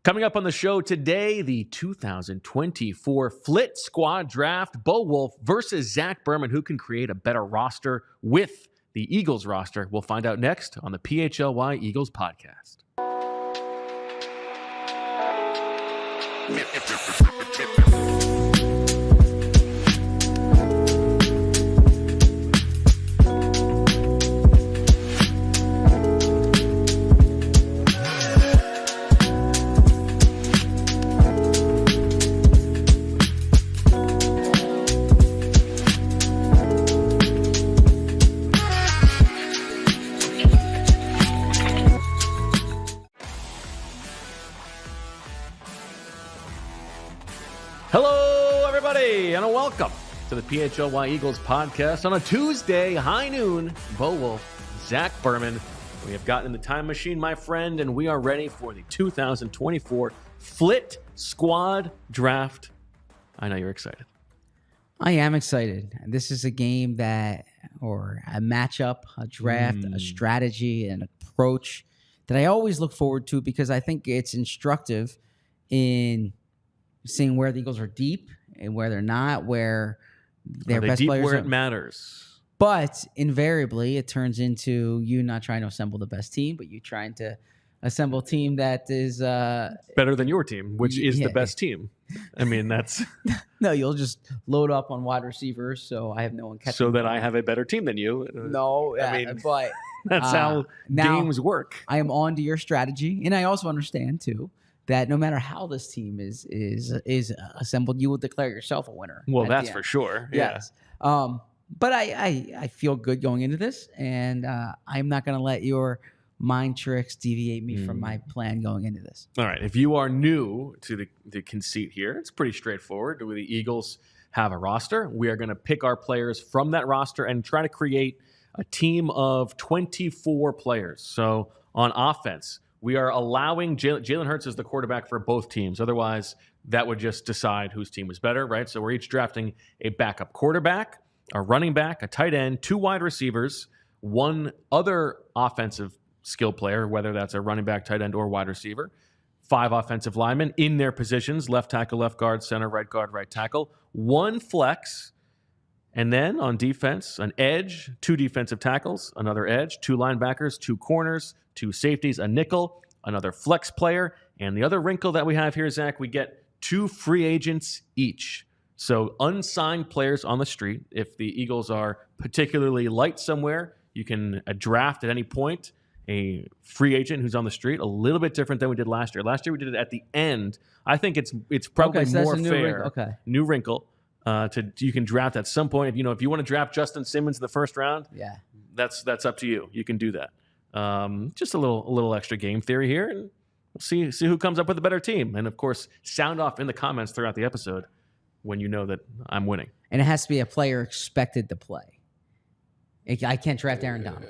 Coming up on the show today, the 2024 Flit-Squad draft. Bo Wulf versus Zach Berman. Who can create a better roster with the Eagles roster? We'll find out next on the PHLY Eagles podcast. Hello, everybody, and welcome to the PHLY Eagles podcast on a Tuesday, high noon. Bo Wulf, Zach Berman. We have gotten in the time machine, my friend, and we are ready for the 2024 Flit-Squad draft. I know you're excited. I am excited. This is a game or a matchup, a draft, a strategy, an approach that I always look forward to because I think it's instructive in seeing where the Eagles are deep and where they're not, where their best players where are. It matters. But invariably, it turns into you not trying to assemble the best team, but you trying to assemble a team that is better than your team, which is the best team. I mean, that's no. You'll just load up on wide receivers, so I have no one catching. So that I have a better team than you. No, I mean, but that's how games work. I am on to your strategy, and I also understand too that no matter how this team is assembled, you will declare yourself a winner. Well, that's for sure. Yes. Yeah. But I feel good going into this, and I'm not going to let your mind tricks deviate me from my plan going into this. All right. If you are new to the conceit here, it's pretty straightforward. The Eagles have a roster. We are going to pick our players from that roster and try to create a team of 24 players. So on offense, we are allowing Jalen Hurts as the quarterback for both teams. Otherwise, that would just decide whose team was better, right? So we're each drafting a backup quarterback, a running back, a tight end, 2 wide receivers, 1 other offensive skill player, whether that's a running back, tight end, or wide receiver, 5 offensive linemen in their positions, left tackle, left guard, guard, right tackle, 1 flex, and then on defense, an edge, 2 defensive tackles, another edge, 2 linebackers, 2 corners, 2 safeties, a nickel, another flex player, and the other wrinkle that we have here, Zach, we get 2 free agents each. So unsigned players on the street. If the Eagles are particularly light somewhere, you can draft at any point a free agent who's on the street. A little bit different than we did last year. Last year we did it at the end. I think it's probably more fair. New wrinkle. You can draft at some point. If you want to draft Justin Simmons in the first round, that's up to you. You can do that. Just a little extra game theory here, and we'll see who comes up with a better team. And of course, sound off in the comments throughout the episode when you know that I'm winning. And it has to be a player expected to play. I can't draft Aaron Donald,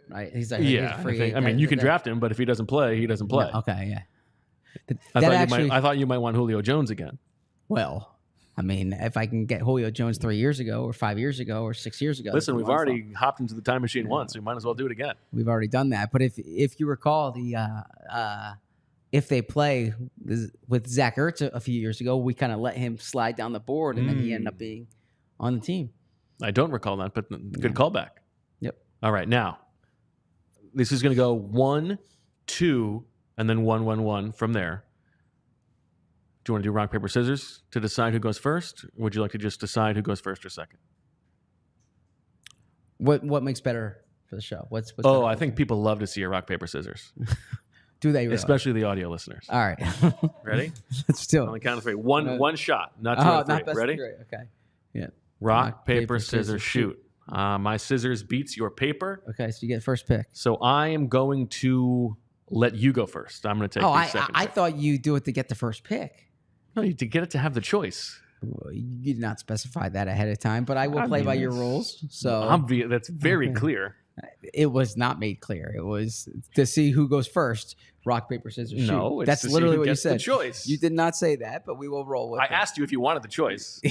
right? He's like, he's free. You can draft him, but if he doesn't play, he doesn't play. No, okay, yeah. I thought you might want Julio Jones again. Well, I mean, if I can get Julio Jones 3 years ago or 5 years ago or 6 years ago. Listen, we've already hopped into the time machine once. We might as well do it again. We've already done that. But if you recall, if they play with Zach Ertz a few years ago, we kind of let him slide down the board, and then he ended up being on the team. I don't recall that, but good callback. Yep. All right, now, this is going to go 1, 2, and then 1, 1, 1 from there. Do you want to do rock, paper, scissors to decide who goes first? Or would you like to just decide who goes first or second? What makes better for the show? What's I think people love to see a rock, paper, scissors. Do they really? Especially the audio listeners. All right. Ready? Let's do it. On the count of 3. One shot, not 2 out of 3. Not best Ready? of 3. Okay. Yeah. Rock, paper, scissors, shoot. My scissors beats your paper. Okay, so you get first pick. So I am going to let you go first. I'm going to take the second I pick. thought you do it to get the first pick. No, you to get it to have the choice. Well, you did not specify that ahead of time, but I will play by your rules. So that's very clear. It was not made clear. It was to see who goes first. Rock, paper, scissors, shoot. No, that's literally what you said. The choice. You did not say that, but we will roll with it. I asked you if you wanted the choice.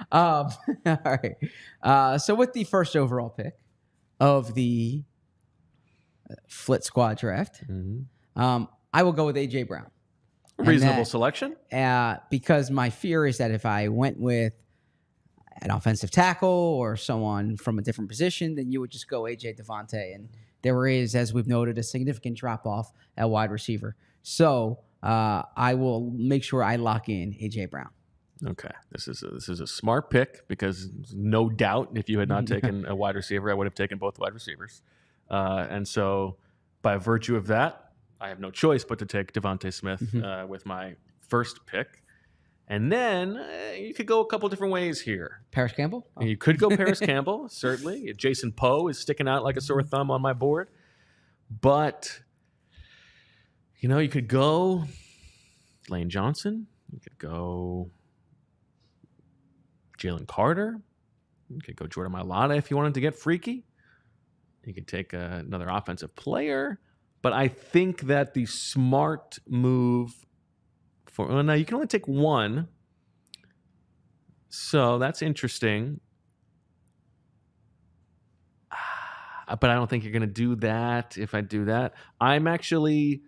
All right. So with the first overall pick of the Flit-Squad draft, I will go with A.J. Brown. Reasonable selection. Because my fear is that if I went with an offensive tackle or someone from a different position, then you would just go AJ DeVonta. And there is, as we've noted, a significant drop-off at wide receiver. So I will make sure I lock in AJ Brown. Okay, this is a smart pick because no doubt if you had not taken a wide receiver, I would have taken both wide receivers. And so by virtue of that, I have no choice but to take DeVonta Smith with my first pick. And then you could go a couple different ways here. Parris Campbell? Oh. You could go Parris Campbell, certainly. Jason Poe is sticking out like a sore thumb on my board. But, you could go Lane Johnson. You could go Jalen Carter. You could go Jordan Mailata if you wanted to get freaky. You could take another offensive player. But I think that the smart move now you can only take one. So that's interesting. But I don't think you're going to do that if I do that. I'm actually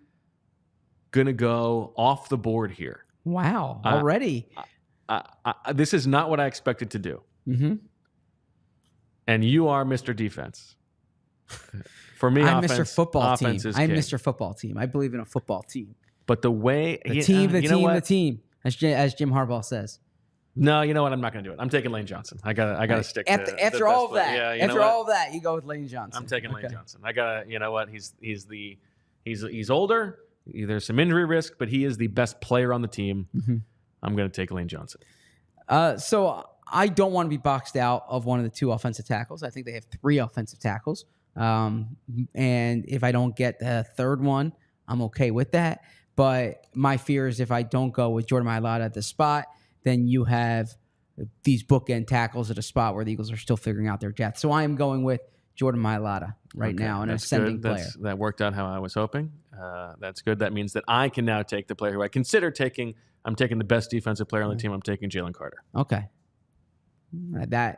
going to go off the board here. Wow, already. This is not what I expected to do. Mm-hmm. And you are Mr. Defense. For me, I'm Mr. Football Team. I'm king. Mr. Football Team. I believe in a football team. But the way... The team, as Jim Harbaugh says. No, you know what? I'm not going to do it. I'm taking Lane Johnson. I gotta stick to after all of that. Yeah, after all of that, you go with Lane Johnson. I'm taking Lane Johnson. You know what? He's older. There's some injury risk, but he is the best player on the team. Mm-hmm. I'm going to take Lane Johnson. So I don't want to be boxed out of one of the two offensive tackles. I think they have 3 offensive tackles. And if I don't get the third one, I'm okay with that. But my fear is if I don't go with Jordan Mailata at the spot, then you have these bookend tackles at a spot where the Eagles are still figuring out their depth. So I am going with Jordan Mailata now, an ascending player. That worked out how I was hoping. That's good. That means that I can now take the player who I consider taking. I'm taking the best defensive player on the team. I'm taking Jalen Carter. Okay.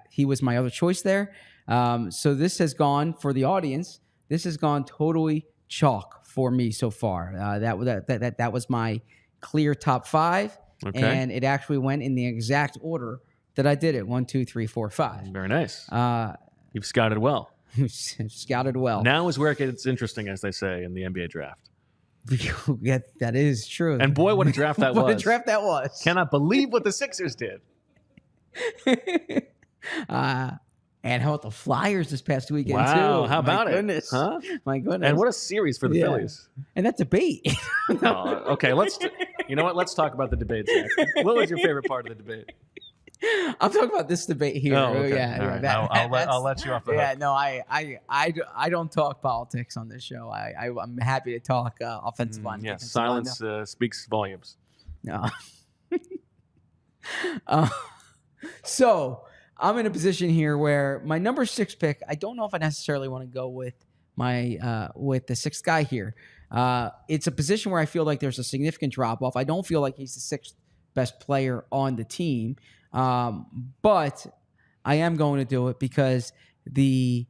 He was my other choice there. So this has gone, for the audience, this has gone totally chalk for me so far. That was my clear top 5. Okay. And it actually went in the exact order that I did it. 1, 2, 3, 4, 5. Very nice. You've scouted well. Scouted well. Now is where it gets interesting, as they say in the NBA draft. Yeah, that is true. And boy, what a draft that was. What a draft that was. Cannot believe what the Sixers did. And how about the Flyers this past weekend, too? Wow, how about it? Huh? My goodness. And what a series for the Phillies. And that debate. Okay, you know what? Let's talk about the debate, Zach. What was your favorite part of the debate? I'm talking about this debate here. Oh, okay. Yeah, right. I'll let you off the hook. Yeah, no, I don't talk politics on this show. I'm happy to talk offensive line. Yeah, silence speaks volumes. No. So I'm in a position here where my number 6 pick, I don't know if I necessarily want to go with my with the 6th guy here. It's a position where I feel like there's a significant drop off. I don't feel like he's the 6th best player on the team, but I am going to do it because the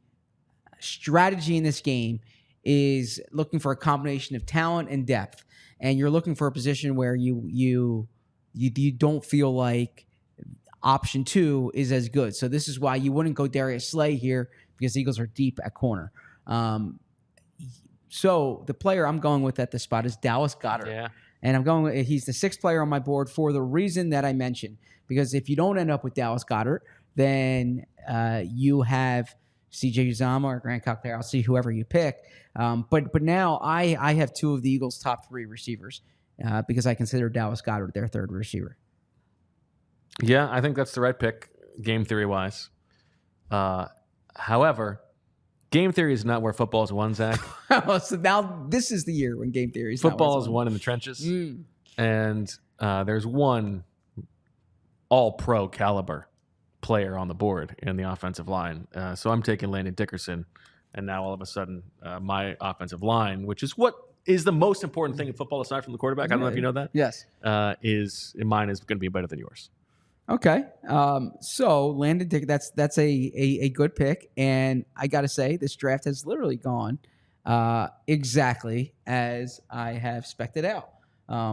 strategy in this game is looking for a combination of talent and depth, and you're looking for a position where you don't feel like option 2 is as good. So this is why you wouldn't go Darius Slay here because the Eagles are deep at corner. So the player I'm going with at this spot is Dallas Goedert. Yeah. And he's the 6th player on my board for the reason that I mentioned. Because if you don't end up with Dallas Goedert, then you have CJ Uzomah or Grant Cochlear. I'll see whoever you pick. But now I have 2 of the Eagles' top 3 receivers because I consider Dallas Goedert their 3rd receiver. Yeah, I think that's the right pick, game theory wise. However, game theory is not where football is won, Zach. So now this is the year when game theory is football is won in the trenches, and there's one all-pro caliber player on the board in the offensive line. So I'm taking Landon Dickerson, and now all of a sudden my offensive line, which is what is the most important thing in football aside from the quarterback. I don't know if you know that. Yes, mine is going to be better than yours. Okay. So Landon Dickerson, that's a good pick. And I got to say, this draft has literally gone exactly as I have spec'd it out.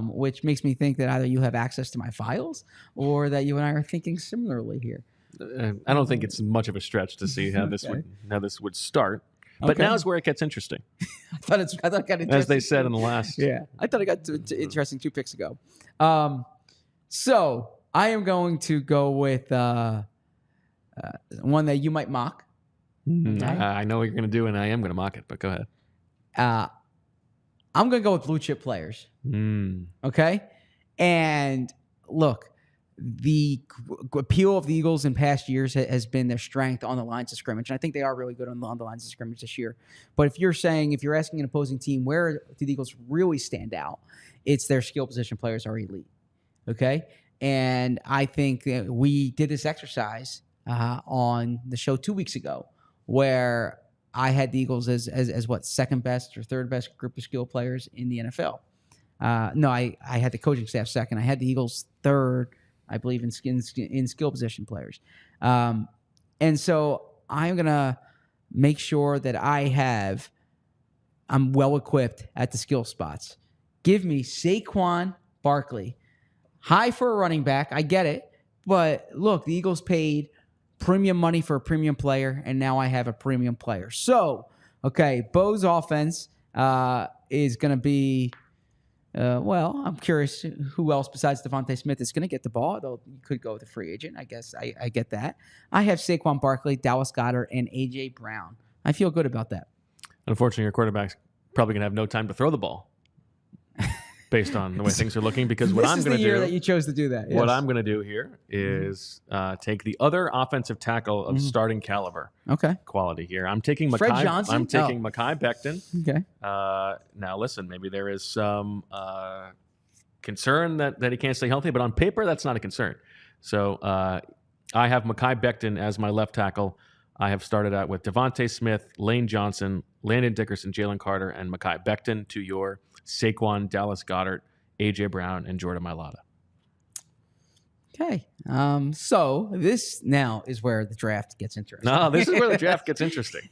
which makes me think that either you have access to my files or that you and I are thinking similarly here. I don't think it's much of a stretch to see how this would start. But now's where it gets interesting. I thought it got interesting. As they said in the last. Yeah, I thought it got interesting 2 picks ago. So I am going to go with one that you might mock. Okay. I know what you're going to do, and I am going to mock it, but go ahead. I'm going to go with blue chip players. Okay? And look, the appeal of the Eagles in past years has been their strength on the lines of scrimmage. And I think they are really good on the lines of scrimmage this year. But if you're asking an opposing team, where do the Eagles really stand out? It's their skill position players are elite. Okay? And I think that we did this exercise on the show 2 weeks ago where I had the Eagles as what, second best or third best group of skill players in the NFL. No, I had the coaching staff second. I had the Eagles third, I believe, in skill position players. And so I'm going to make sure that I'm well equipped at the skill spots. Give me Saquon Barkley. High for a running back. I get it. But look, the Eagles paid premium money for a premium player, and now I have a premium player. So, okay, Bo's offense is going to be, I'm curious who else besides DeVonta Smith is going to get the ball, though you could go with a free agent. I guess I get that. I have Saquon Barkley, Dallas Goedert, and A.J. Brown. I feel good about that. Unfortunately, your quarterback's probably going to have no time to throw the ball based on the way things are looking, because what I'm going to do... This is the year that you chose to do that. What I'm going to do here is take the other offensive tackle of starting caliber quality here. I'm taking Fred Johnson? I'm taking Mekhi Becton. Okay. Now, listen, maybe there is some concern that he can't stay healthy, but on paper, that's not a concern. So I have Mekhi Becton as my left tackle. I have started out with DeVonta Smith, Lane Johnson, Landon Dickerson, Jalen Carter, and Mekhi Becton to your Saquon, Dallas Goedert, A.J. Brown, and Jordan Mailata. Okay. So this now is where the draft gets interesting. No, this is where the draft gets interesting.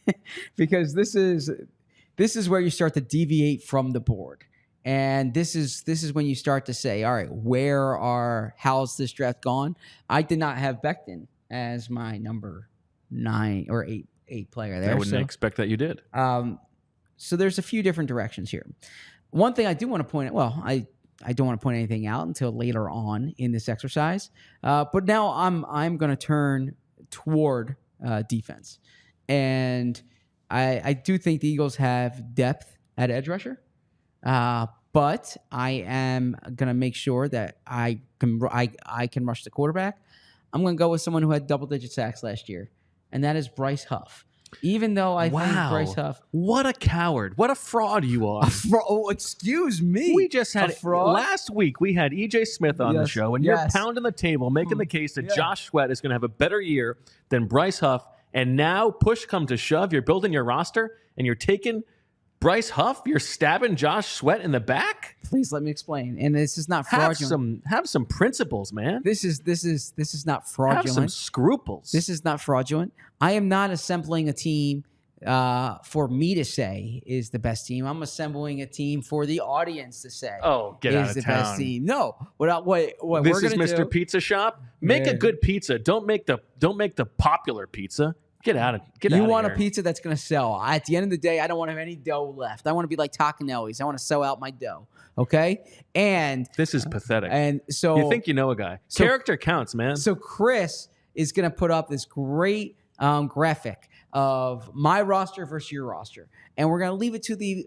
Because this is where you start to deviate from the board. And this is when you start to say, all right, how's this draft gone? I did not have Becton as my number 9 or 8 player there. I wouldn't expect that you did. So there's a few different directions here. One thing I do want to point out, I don't want to point anything out until later on in this exercise. But now I'm going to turn toward defense. And I do think the Eagles have depth at edge rusher. But I am going to make sure that I can rush the quarterback. I'm going to go with someone who had double-digit sacks last year, and that is Bryce Huff. Even though I think Bryce Huff... What a coward. What a fraud you are. Oh, excuse me. We just had... Last week, we had E.J. Smith on the show, and you're pounding the table, making the case that Josh Sweat is going to have a better year than Bryce Huff, and now, push come to shove, you're building your roster, and you're taking Bryce Huff? You're stabbing Josh Sweat in the back? Please let me explain. And this is not fraudulent. Have some principles, man. This is not fraudulent. Have some scruples. This is not fraudulent. I am not assembling a team for me to say is the best team. I'm assembling a team for the audience to say get out of the town. best team. No, what this we're is Mr. Pizza Shop. Make a good pizza. Don't make the popular pizza. Get out of here. You want a pizza that's going to sell. At the end of the day, I don't want to have any dough left. I want to be like Taconelli's. I want to sell out my dough. Okay? And this is pathetic. And so you think you know a guy. Character counts, man. So Chris is going to put up this great graphic of my roster versus your roster. And we're going to leave it to the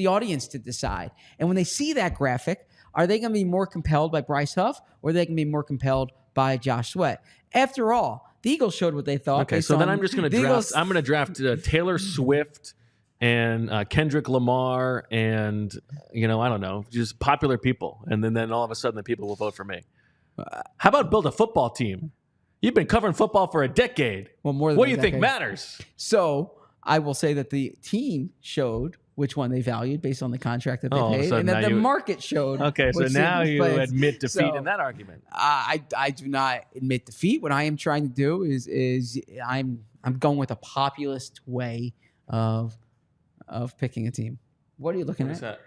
audience to decide. And when they see that graphic, are they going to be more compelled by Bryce Huff, or are they going to be more compelled by Josh Sweat? After all, the Eagles showed what they thought. Okay, so then I'm just going to draft. I'm going to draft Taylor Swift and Kendrick Lamar and I don't know, just popular people, and then all of a sudden the people will vote for me. How about build a football team? You've been covering football for a decade. Well, more than what do you think matters? So I will say that the team showed which one they valued based on the contract that they paid, and then the market showed. Okay, so now you admit defeat in that argument. I do not admit defeat. What I am trying to do is I'm going with a populist way of picking a team. What are you looking at? What is that?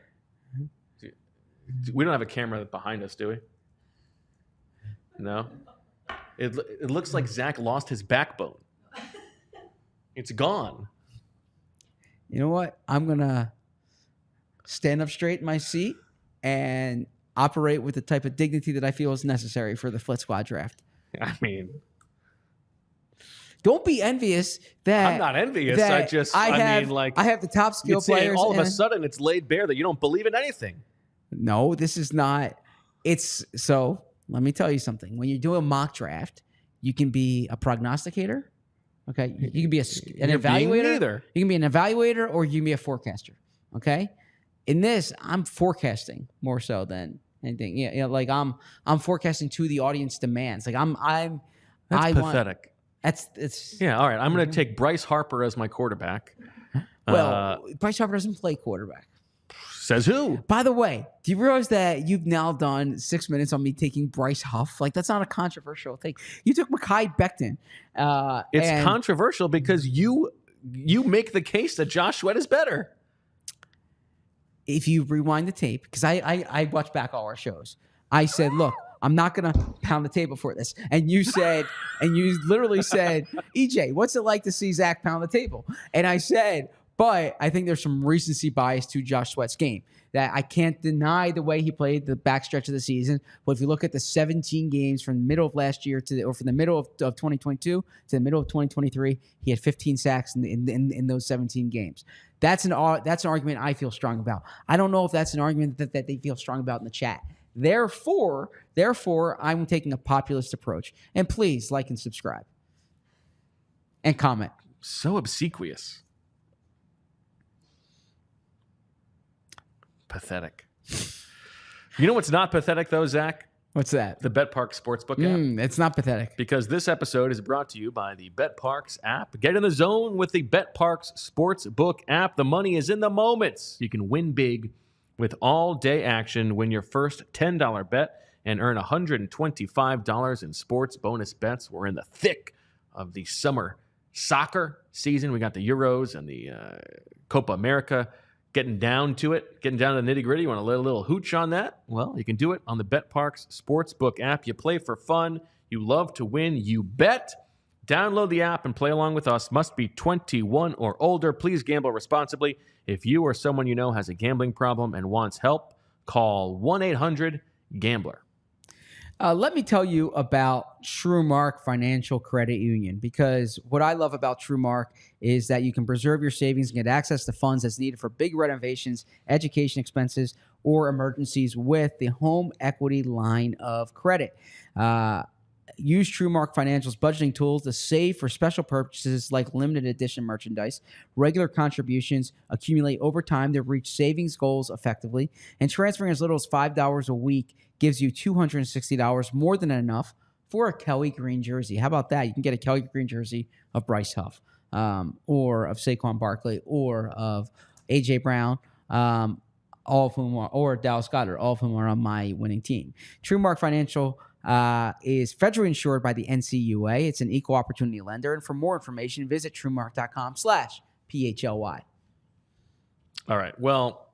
We don't have a camera behind us, do we? No. It looks like Zach lost his backbone. It's gone. You know what? I'm going to stand up straight in my seat and operate with the type of dignity that I feel is necessary for the Flit-Squad draft. I mean, don't be envious that I'm not envious. I have the top skill players. All of a sudden, it's laid bare that you don't believe in anything. No, this is not. So let me tell you something. When you do a mock draft, you can be a prognosticator. Okay, you can be an evaluator. You can be an evaluator, or you can be a forecaster. Okay, in this, I'm forecasting more so than anything. Yeah, like I'm forecasting to the audience demands. Like That's pathetic. It's yeah. All right, I'm going to take Bryce Harper as my quarterback. Well, Bryce Harper doesn't play quarterback. Says who? By the way, do you realize that you've now done 6 minutes on me taking Bryce Huff? Like, that's not a controversial thing. You took Mekhi Becton. It's controversial because you make the case that Josh Sweat is better. If you rewind the tape, because I watch back all our shows, I said, look, I'm not going to pound the table for this. And you literally said, EJ, what's it like to see Zach pound the table? And I said, but I think there's some recency bias to Josh Sweat's game that I can't deny the way he played the backstretch of the season. But if you look at the 17 games from the middle of last year from the middle of 2022 to the middle of 2023, he had 15 sacks in those 17 games. That's an argument I feel strong about. I don't know if that's an argument that they feel strong about in the chat. Therefore, I'm taking a populist approach. And please like and subscribe and comment. So obsequious. Pathetic. You know what's not pathetic, though, Zach? What's that? The BetParks Sportsbook app. It's not pathetic. Because this episode is brought to you by the BetParks app. Get in the zone with the BetParks Sportsbook app. The money is in the moments. You can win big with all-day action. Win your first $10 bet and earn $125 in sports bonus bets. We're in the thick of the summer soccer season. We got the Euros and the Copa America. Getting down to it, getting down to the nitty-gritty. You want to let a little hooch on that? Well, you can do it on the BetParks Sportsbook app. You play for fun. You love to win. You bet. Download the app and play along with us. Must be 21 or older. Please gamble responsibly. If you or someone you know has a gambling problem and wants help, call 1-800-GAMBLER. Let me tell you about TrueMark Financial Credit Union, because what I love about TrueMark is that you can preserve your savings and get access to funds that's needed for big renovations, education expenses, or emergencies with the home equity line of credit. Use TrueMark Financial's budgeting tools to save for special purchases like limited edition merchandise. Regular contributions accumulate over time to reach savings goals effectively, and transferring as little as $5 a week gives you $260, more than enough for a Kelly Green jersey. How about that? You can get a Kelly Green jersey of Bryce Huff, or of Saquon Barkley, or of A.J. Brown, all of whom are, or Dallas Goedert, all of whom are on my winning team. TrueMark Financial is federally insured by the NCUA. It's an equal opportunity lender. And for more information, visit truemark.com/PHLY. All right. Well,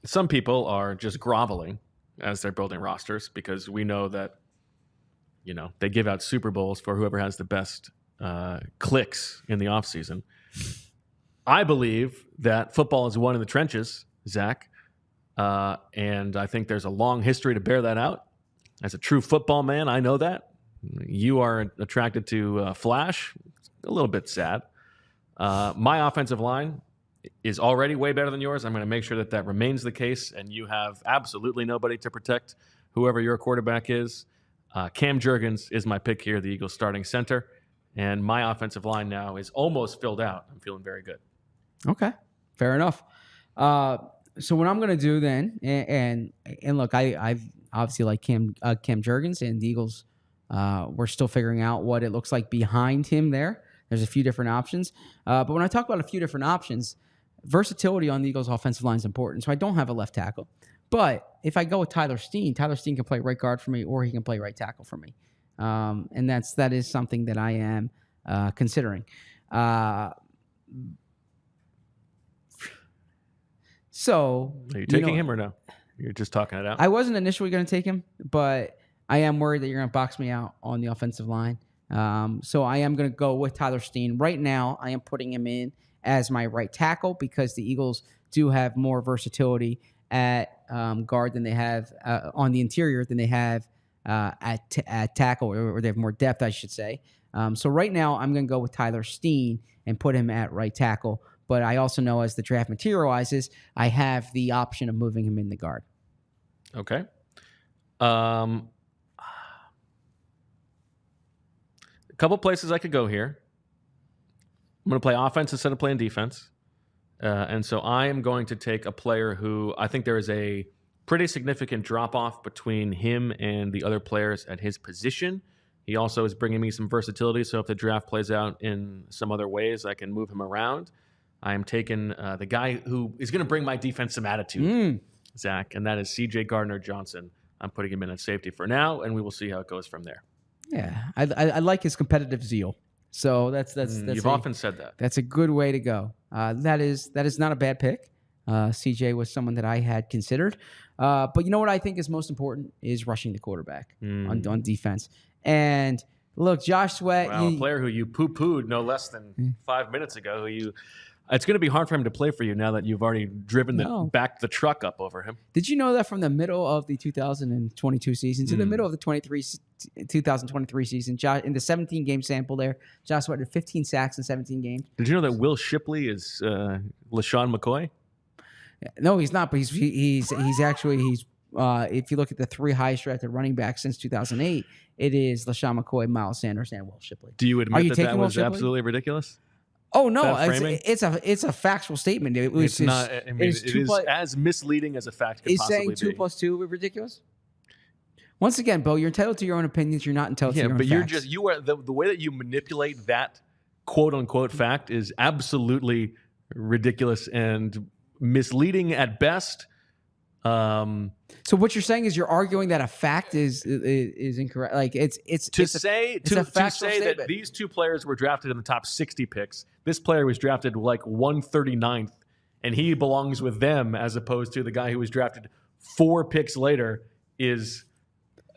some people are just groveling as they're building rosters because we know that, you know, they give out Super Bowls for whoever has the best clicks in the offseason. I believe that football is won in the trenches, Zach, and I think there's a long history to bear that out. As a true football man, I know that. You are attracted to Flash. A little bit sad. My offensive line is already way better than yours. I'm going to make sure that that remains the case, and you have absolutely nobody to protect whoever your quarterback is. Cam Jurgens is my pick here, the Eagles starting center, and my offensive line now is almost filled out. I'm feeling very good. Okay, fair enough. So what I'm going to do then, and look, I've obviously like Cam Jurgens, and the Eagles, we're still figuring out what it looks like behind him there. There's a few different options. But when I talk about a few different options, versatility on the Eagles' offensive line is important. So I don't have a left tackle. But if I go with Tyler Steen can play right guard for me, or he can play right tackle for me. And that is something that I am So, are you taking him or no? You're just talking it out. I wasn't initially going to take him, but I am worried that you're going to box me out on the offensive line. So I am going to go with Tyler Steen. Right now, I am putting him in as my right tackle because the Eagles do have more versatility at guard than they have on the interior than they have at tackle, or they have more depth, I should say. So right now, I'm going to go with Tyler Steen and put him at right tackle. But I also know as the draft materializes, I have the option of moving him in the guard. Okay. A couple places I could go here. I'm going to play offense instead of playing defense. And so I am going to take a player who I think there is a pretty significant drop-off between him and the other players at his position. He also is bringing me some versatility, so if the draft plays out in some other ways, I can move him around. I am taking the guy who is going to bring my defense some attitude, Zach, and that is C.J. Gardner-Johnson. I'm putting him in at safety for now, and we will see how it goes from there. Yeah, I like his competitive zeal. So that's you've often said that. That's a good way to go. That is not a bad pick. CJ was someone that I had considered. But you know what I think is most important is rushing the quarterback on defense. And look, Josh Sweat. Well, a player who you poo-pooed no less than 5 minutes ago, it's going to be hard for him to play for you now that you've already backed the truck up over him. Did you know that from the middle of the 2022 season to the middle of the 2023 season, in the 17-game sample there, Josh Sweat had 15 sacks in 17 games? Did you know that Will Shipley is LaShawn McCoy? No, he's not, but he's actually if you look at the three highest drafted running backs since 2008, it is LaShawn McCoy, Miles Sanders, and Will Shipley. Do you admit that was absolutely ridiculous? Oh no, it's a factual statement. It's not. I mean, it is as misleading as a fact could possibly be. Is saying 2 + 2 ridiculous? Once again, Bo, you're entitled to your own opinions. You're not entitled to your own facts. You are the way that you manipulate that quote unquote fact is absolutely ridiculous and misleading at best. So what you're saying is you're arguing that a fact is incorrect. Like it's to say that these two players were drafted in the top 60 picks. This player was drafted like 139th, and he belongs with them as opposed to the guy who was drafted 4 picks later is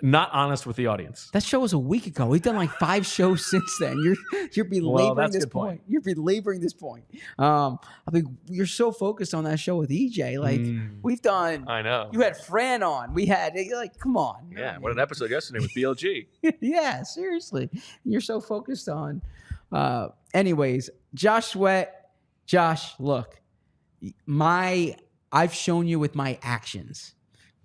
not honest with the audience. That show was a week ago. We've done like 5 shows since then. You're belaboring this point. You're belaboring this point. I mean, you're so focused on that show with EJ. Like we've done. I know. You had Fran on. We had come on. Yeah, what an episode yesterday with BLG. Yeah, seriously. You're so focused on. Anyways, Josh Sweat. Josh, look, I've shown you with my actions,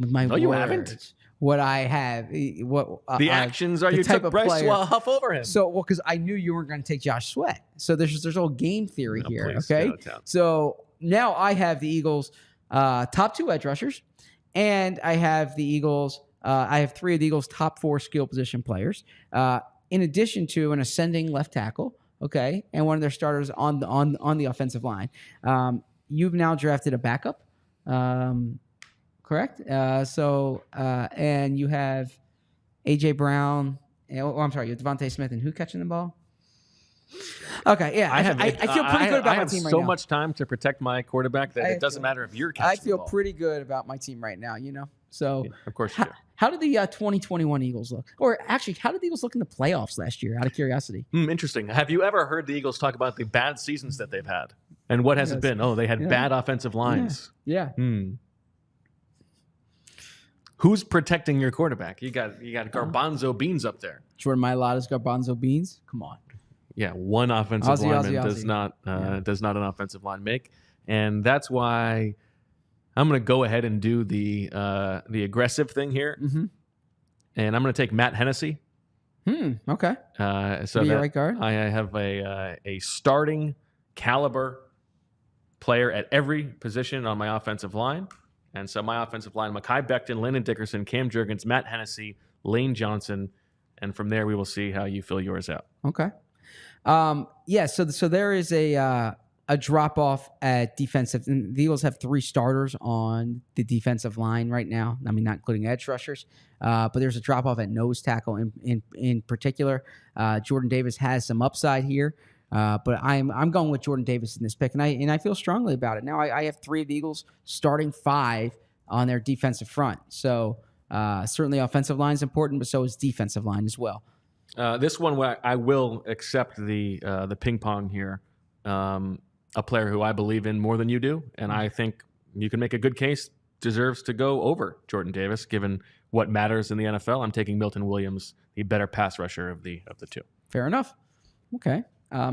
with my words. You haven't. What I have, the actions are you took Bryce Huff over him. So, because I knew you weren't going to take Josh Sweat. So there's all game theory here. Please, okay. So now I have the Eagles' top 2 edge rushers, and I have the Eagles. I have 3 of the Eagles' top 4 skill position players, in addition to an ascending left tackle. Okay, and one of their starters on the offensive line. You've now drafted a backup. Correct. And you have A.J. Brown. I'm sorry, you have DeVonta Smith, and who catching the ball? Okay, yeah. I feel pretty good about my team right now. I have so much time to protect my quarterback that it doesn't matter if you're catching the ball. I feel pretty good about my team right now, So, yeah, of course you do. How did the 2021 Eagles look? Or actually, how did the Eagles look in the playoffs last year, out of curiosity? Interesting. Have you ever heard the Eagles talk about the bad seasons that they've had? And what has it been? Oh, they had bad offensive lines. Yeah. Who's protecting your quarterback? You got Garbanzo Beans up there. Jordan Mailata's Garbanzo Beans? Come on. Yeah, one offensive lineman does not an offensive line make. And that's why I'm going to go ahead and do the aggressive thing here. Mm-hmm. And I'm going to take Matt Hennessy. Okay. So your right guard? I have a starting caliber player at every position on my offensive line. And so my offensive line, Mekhi Becton, Landon Dickerson, Cam Jurgens, Matt Hennessy, Lane Johnson. And from there, we will see how you fill yours out. Okay. So there is a drop-off at defensive. And the Eagles have 3 starters on the defensive line right now. I mean, not including edge rushers. But there's a drop-off at nose tackle in particular. Jordan Davis has some upside here. But I'm going with Jordan Davis in this pick, and I feel strongly about it. Now I have 3 of the Eagles starting 5 on their defensive front. So certainly offensive line is important, but so is defensive line as well. This one, I will accept the ping pong here. A player who I believe in more than you do, and I think you can make a good case deserves to go over Jordan Davis, given what matters in the NFL. I'm taking Milton Williams, the better pass rusher of the 2. Fair enough. Okay.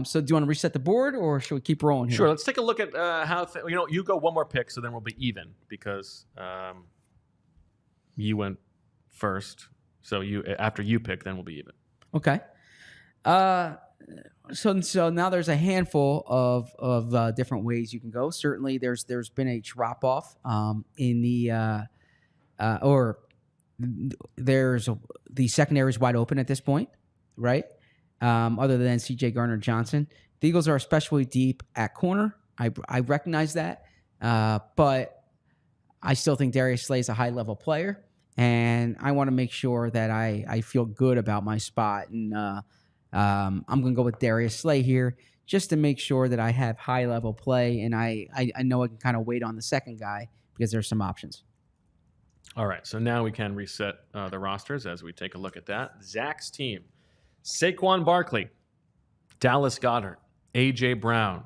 So do you want to reset the board, or should we keep rolling here? Sure. Let's take a look at how you go one more pick, so then we'll be even because you went first. So after you pick, then we'll be even. Okay. So now there's a handful of different ways you can go. Certainly, there's been a drop off in the the secondary is wide open at this point, right? Other than C.J. Gardner-Johnson, the Eagles are especially deep at corner. I recognize that, but I still think Darius Slay is a high level player, and I want to make sure that I feel good about my spot. And I'm going to go with Darius Slay here just to make sure that I have high level play, and I know I can kind of wait on the second guy because there's some options. All right, so now we can reset the rosters as we take a look at that. Zach's team: Saquon Barkley, Dallas Goedert, A.J. Brown,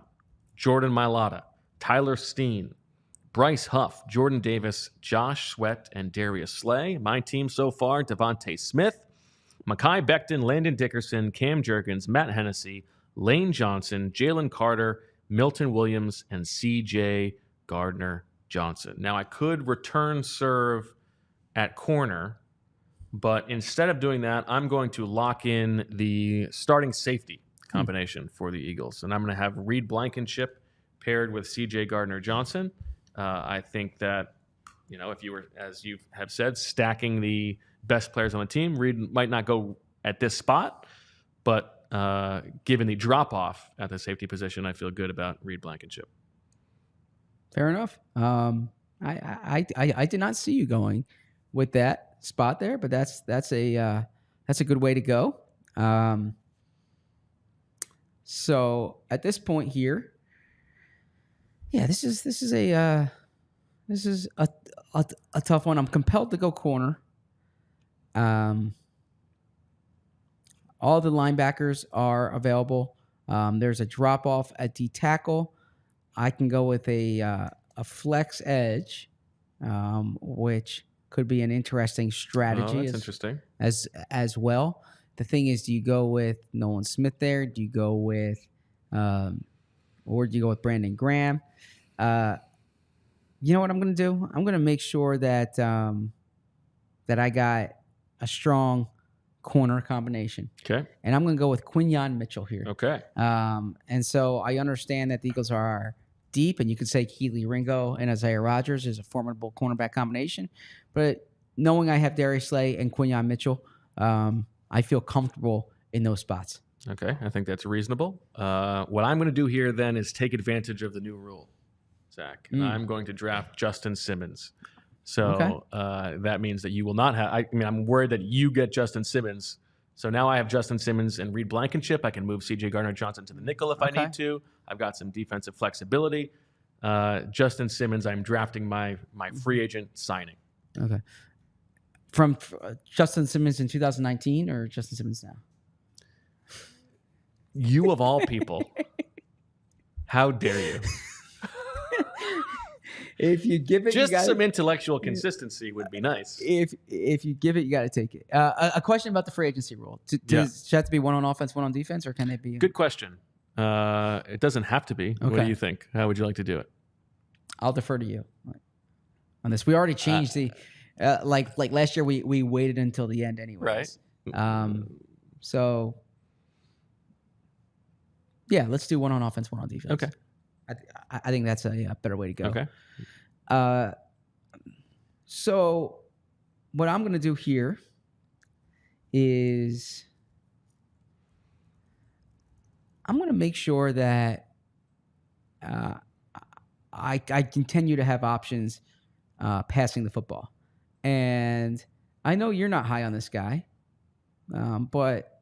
Jordan Mailata, Tyler Steen, Bryce Huff, Jordan Davis, Josh Sweat, and Darius Slay. My team so far: DeVonta Smith, Mekhi Becton, Landon Dickerson, Cam Jurgens, Matt Hennessy, Lane Johnson, Jalen Carter, Milton Williams, and C.J. Gardner-Johnson. Now, I could return serve at corner, but instead of doing that, I'm going to lock in the starting safety combination for the Eagles. And I'm going to have Reed Blankenship paired with C.J. Gardner-Johnson. I think that, if you were, as you have said, stacking the best players on the team, Reed might not go at this spot, but given the drop-off at the safety position, I feel good about Reed Blankenship. Fair enough. I did not see you going with that spot there, but that's a good way to go. So at this point here, yeah, this is a tough one. I'm compelled to go corner. All the linebackers are available. There's a drop off at D tackle. I can go with a flex edge, which could be an interesting strategy. Oh, that's interesting. As well. The thing is, do you go with Nolan Smith there? Do you go with, or do you go with Brandon Graham? You know what I'm going to do? I'm going to make sure that that I got a strong corner combination. Okay. And I'm going to go with Quinyon Mitchell here. Okay. And so I understand that the Eagles are deep, and you could say Keely Ringo and Isaiah Rodgers is a formidable cornerback combination. But knowing I have Darius Slay and Quinyon Mitchell, I feel comfortable in those spots. Okay, I think that's reasonable. What I'm going to do here then is take advantage of the new rule, Zach. And I'm going to draft Justin Simmons. So that means that you will not have. I'm worried that you get Justin Simmons. So now I have Justin Simmons and Reed Blankenship. I can move C.J. Gardner-Johnson to the nickel if I need to. I've got some defensive flexibility. Justin Simmons, I'm drafting my free agent signing. Okay. From Justin Simmons in 2019 or Justin Simmons now? You of all people. How dare you? If you give it, just some intellectual consistency would be nice. If you give it, you got to take it. A question about the free agency rule: does it have to be one on offense, one on defense, or can it be? Good question. It doesn't have to be. Okay. What do you think? How would you like to do it? I'll defer to you on this. We already changed the like last year. We waited until the end, anyways. Right. So yeah, let's do one on offense, one on defense. Okay. I think that's a better way to go. Okay. So what I'm going to do here is I'm going to make sure that I continue to have options passing the football. And I know you're not high on this guy, but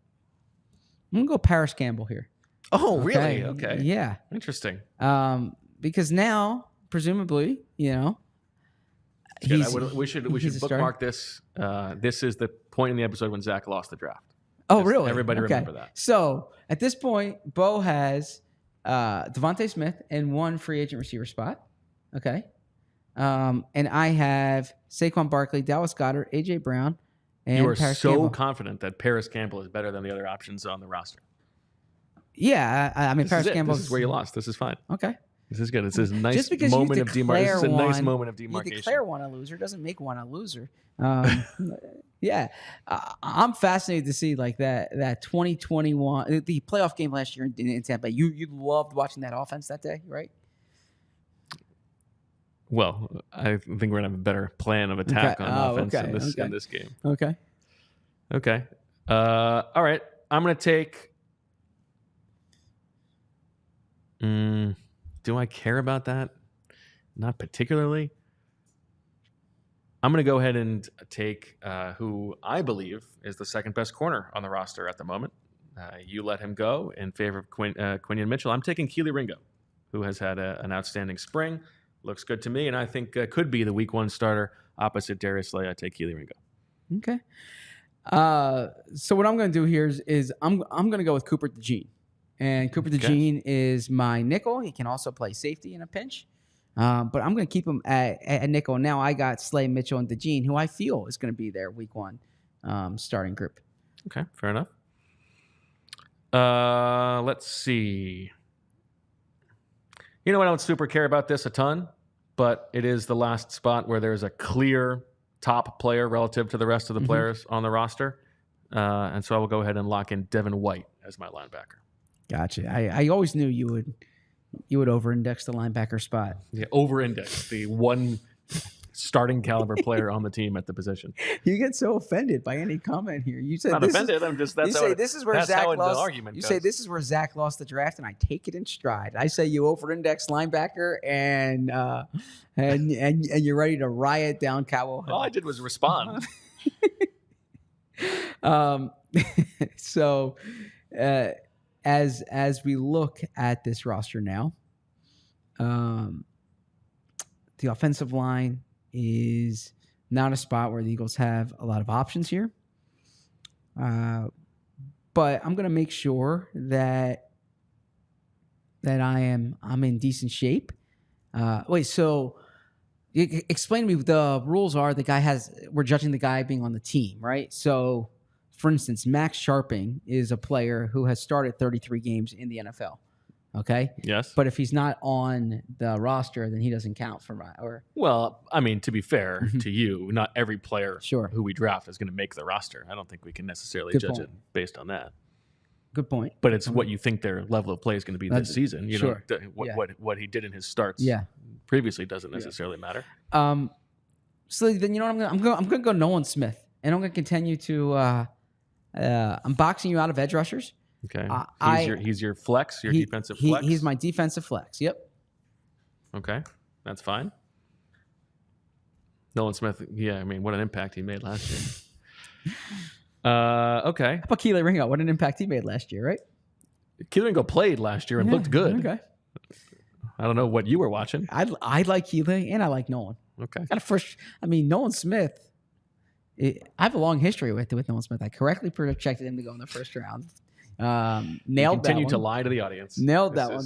I'm going to go Parris Campbell here. Oh, really? Okay. Yeah. Interesting. Because now, presumably, Good. We should bookmark starter. this. This is the point in the episode when Zach lost the draft. Oh, Just really? Everybody Okay. remember that. So at this point, Bo has DeVonta Smith and 1 free agent receiver spot. Okay. And I have Saquon Barkley, Dallas Goedert, AJ Brown, and You are Parris so Campbell. confident that Parris Campbell is better than the other options on the roster. Yeah, I mean, Parris Campbell. This is where you lost. This is fine. Okay. This is good. This is a nice Just because moment you of demarcation. This is a nice moment of You demarcation. declare one a loser doesn't make one a loser. Yeah, I'm fascinated to see like that 2021 the playoff game last year in Tampa. You loved watching that offense that day, right? Well, I think we're gonna have a better plan of attack on offense in this game. Okay. All right. I'm gonna take. Do I care about that? Not particularly. I'm going to go ahead and take who I believe is the second best corner on the roster at the moment. You let him go in favor of Quinion Mitchell. I'm taking Keely Ringo, who has had an outstanding spring. Looks good to me, and I think could be the week 1 starter opposite Darius Slay. I take Keely Ringo. Okay. So what I'm going to do here is I'm going to go with Cooper DeJean. And Cooper DeJean is my nickel. He can also play safety in a pinch. But I'm going to keep him at nickel. Now I got Slay, Mitchell, and DeJean, who I feel is going to be their week 1 starting group. Okay, fair enough. Let's see. You know, I don't super care about this a ton, but it is the last spot where there's a clear top player relative to the rest of the players on the roster. And so I will go ahead and lock in Devin White as my linebacker. Gotcha. I always knew you would over-index the linebacker spot. Yeah, over-index the one starting caliber player on the team at the position. You get so offended by any comment here. You said not offended. I'm just that's you how say it, this is where that's Zach how lost. The argument you goes. say this is where Zach lost the draft, and I take it in stride. I say you over-index linebacker, and you're ready to riot down Cowell Hill. All I did was respond. So, as we look at this roster now, the offensive line is not a spot where the Eagles have a lot of options here. But I'm going to make sure that I'm in decent shape. So explain to me, the rules are we're judging the guy being on the team, right? So for instance, Max Sharping is a player who has started 33 games in the NFL. Okay. Yes. But if he's not on the roster, then he doesn't count for Well, I mean, to be fair to you, not every player who we draft is going to make the roster. I don't think we can necessarily judge it based on that. Good point. But it's what you think their level of play is going to be this season. You know, what he did in his starts previously doesn't necessarily matter. So then you know what I'm going to go Nolan Smith, and I'm going to continue to I'm boxing you out of edge rushers. Okay. He's your flex, defensive flex? He's my defensive flex. Yep. Okay. That's fine. Nolan Smith, yeah, I mean, what an impact he made last year. Okay. How about Keely Ringo? What an impact he made last year, right? Keely Ringo played last year and looked good. Okay. I don't know what you were watching. I like Keely and I like Nolan. Okay. Nolan Smith, I have a long history with Nolan Smith. I correctly projected him to go in the first round. Nailed that one. Continue to lie to the audience. Nailed that one.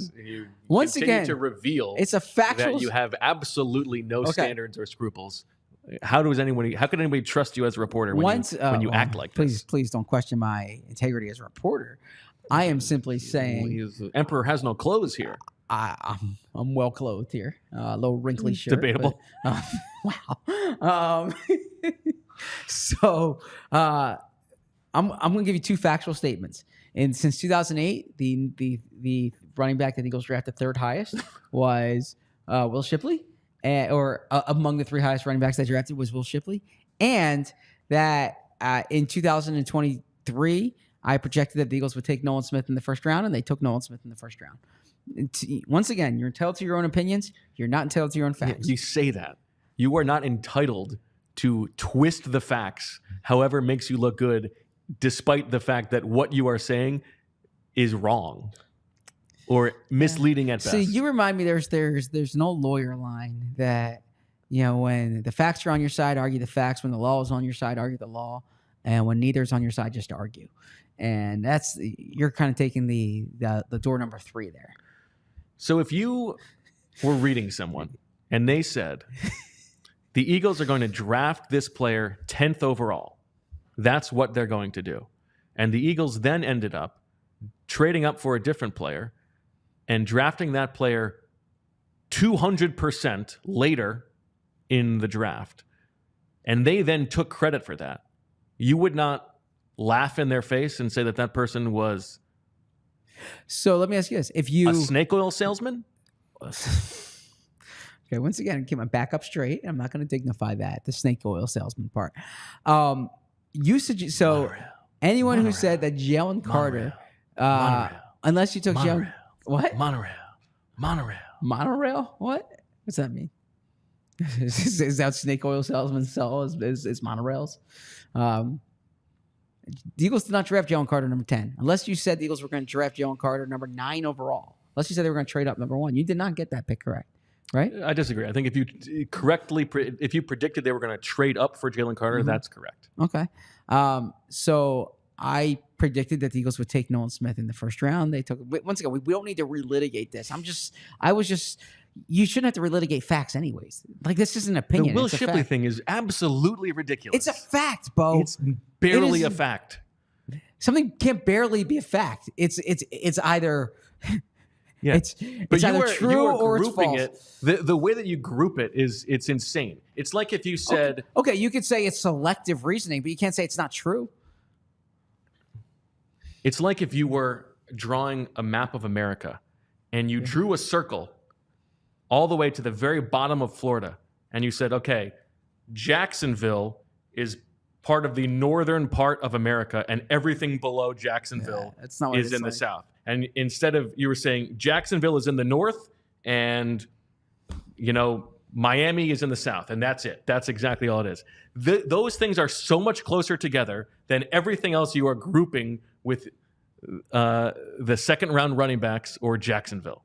Once again, to reveal it's a factual that you have absolutely no standards or scruples. How could anybody trust you as a reporter when you act like this? Please don't question my integrity as a reporter. I am simply saying the emperor has no clothes here. I'm well clothed here. A little wrinkly shirt. Debatable. But, wow. So I'm going to give you two factual statements. And since 2008, the running back that the Eagles drafted third highest was Will Shipley, among the three highest running backs they drafted was Will Shipley, and that in 2023, I projected that the Eagles would take Nolan Smith in the first round, and they took Nolan Smith in the first round. Once again, you're entitled to your own opinions. You're not entitled to your own facts. You say that. You are not entitled to twist the facts however makes you look good, despite the fact that what you are saying is wrong. or misleading at best. See, you remind me there's an old lawyer line that, when the facts are on your side, argue the facts. When the law is on your side, argue the law. And when neither's on your side, just argue. And you're kind of taking the door number 3 there. So if you were reading someone and they said, the Eagles are going to draft this player 10th overall, that's what they're going to do. And the Eagles then ended up trading up for a different player and drafting that player 200% later in the draft, and they then took credit for that, you would not laugh in their face and say that person was... So let me ask you this. If you... a snake oil salesman? Okay, once again, keep my back up straight. I'm not going to dignify that, the snake oil salesman part. Anyone who said that Jalen Carter... unless you took Jalen... What? Monorail? What? What's that mean? Is that snake oil salesmen sell is monorails? The Eagles did not draft Jalen Carter number 10. Unless you said the Eagles were going to draft Jalen Carter number 9 overall. Unless you said they were going to trade up number 1. You did not get that pick correct, right? I disagree. I think if you if you predicted they were going to trade up for Jalen Carter, that's correct. Okay. So I predicted that the Eagles would take Nolan Smith in the first round. They took, once again, we don't need to relitigate this. You shouldn't have to relitigate facts anyways. Like, this is an opinion. The Will Shipley thing is absolutely ridiculous. It's a fact, Bo. It's barely a fact. Something can't barely be a fact. It's either... Yeah, it's either true or it's false. The way that you group it's insane. It's like if you said... Okay, you could say it's selective reasoning, but you can't say it's not true. It's like if you were drawing a map of America and you drew a circle all the way to the very bottom of Florida, and you said, okay, Jacksonville is part of the northern part of America, and everything below Jacksonville is in the south. And instead of, you were saying Jacksonville is in the north, and Miami is in the south, and that's it. That's exactly all it is. Those things are so much closer together than everything else you are grouping with the second round running backs or Jacksonville.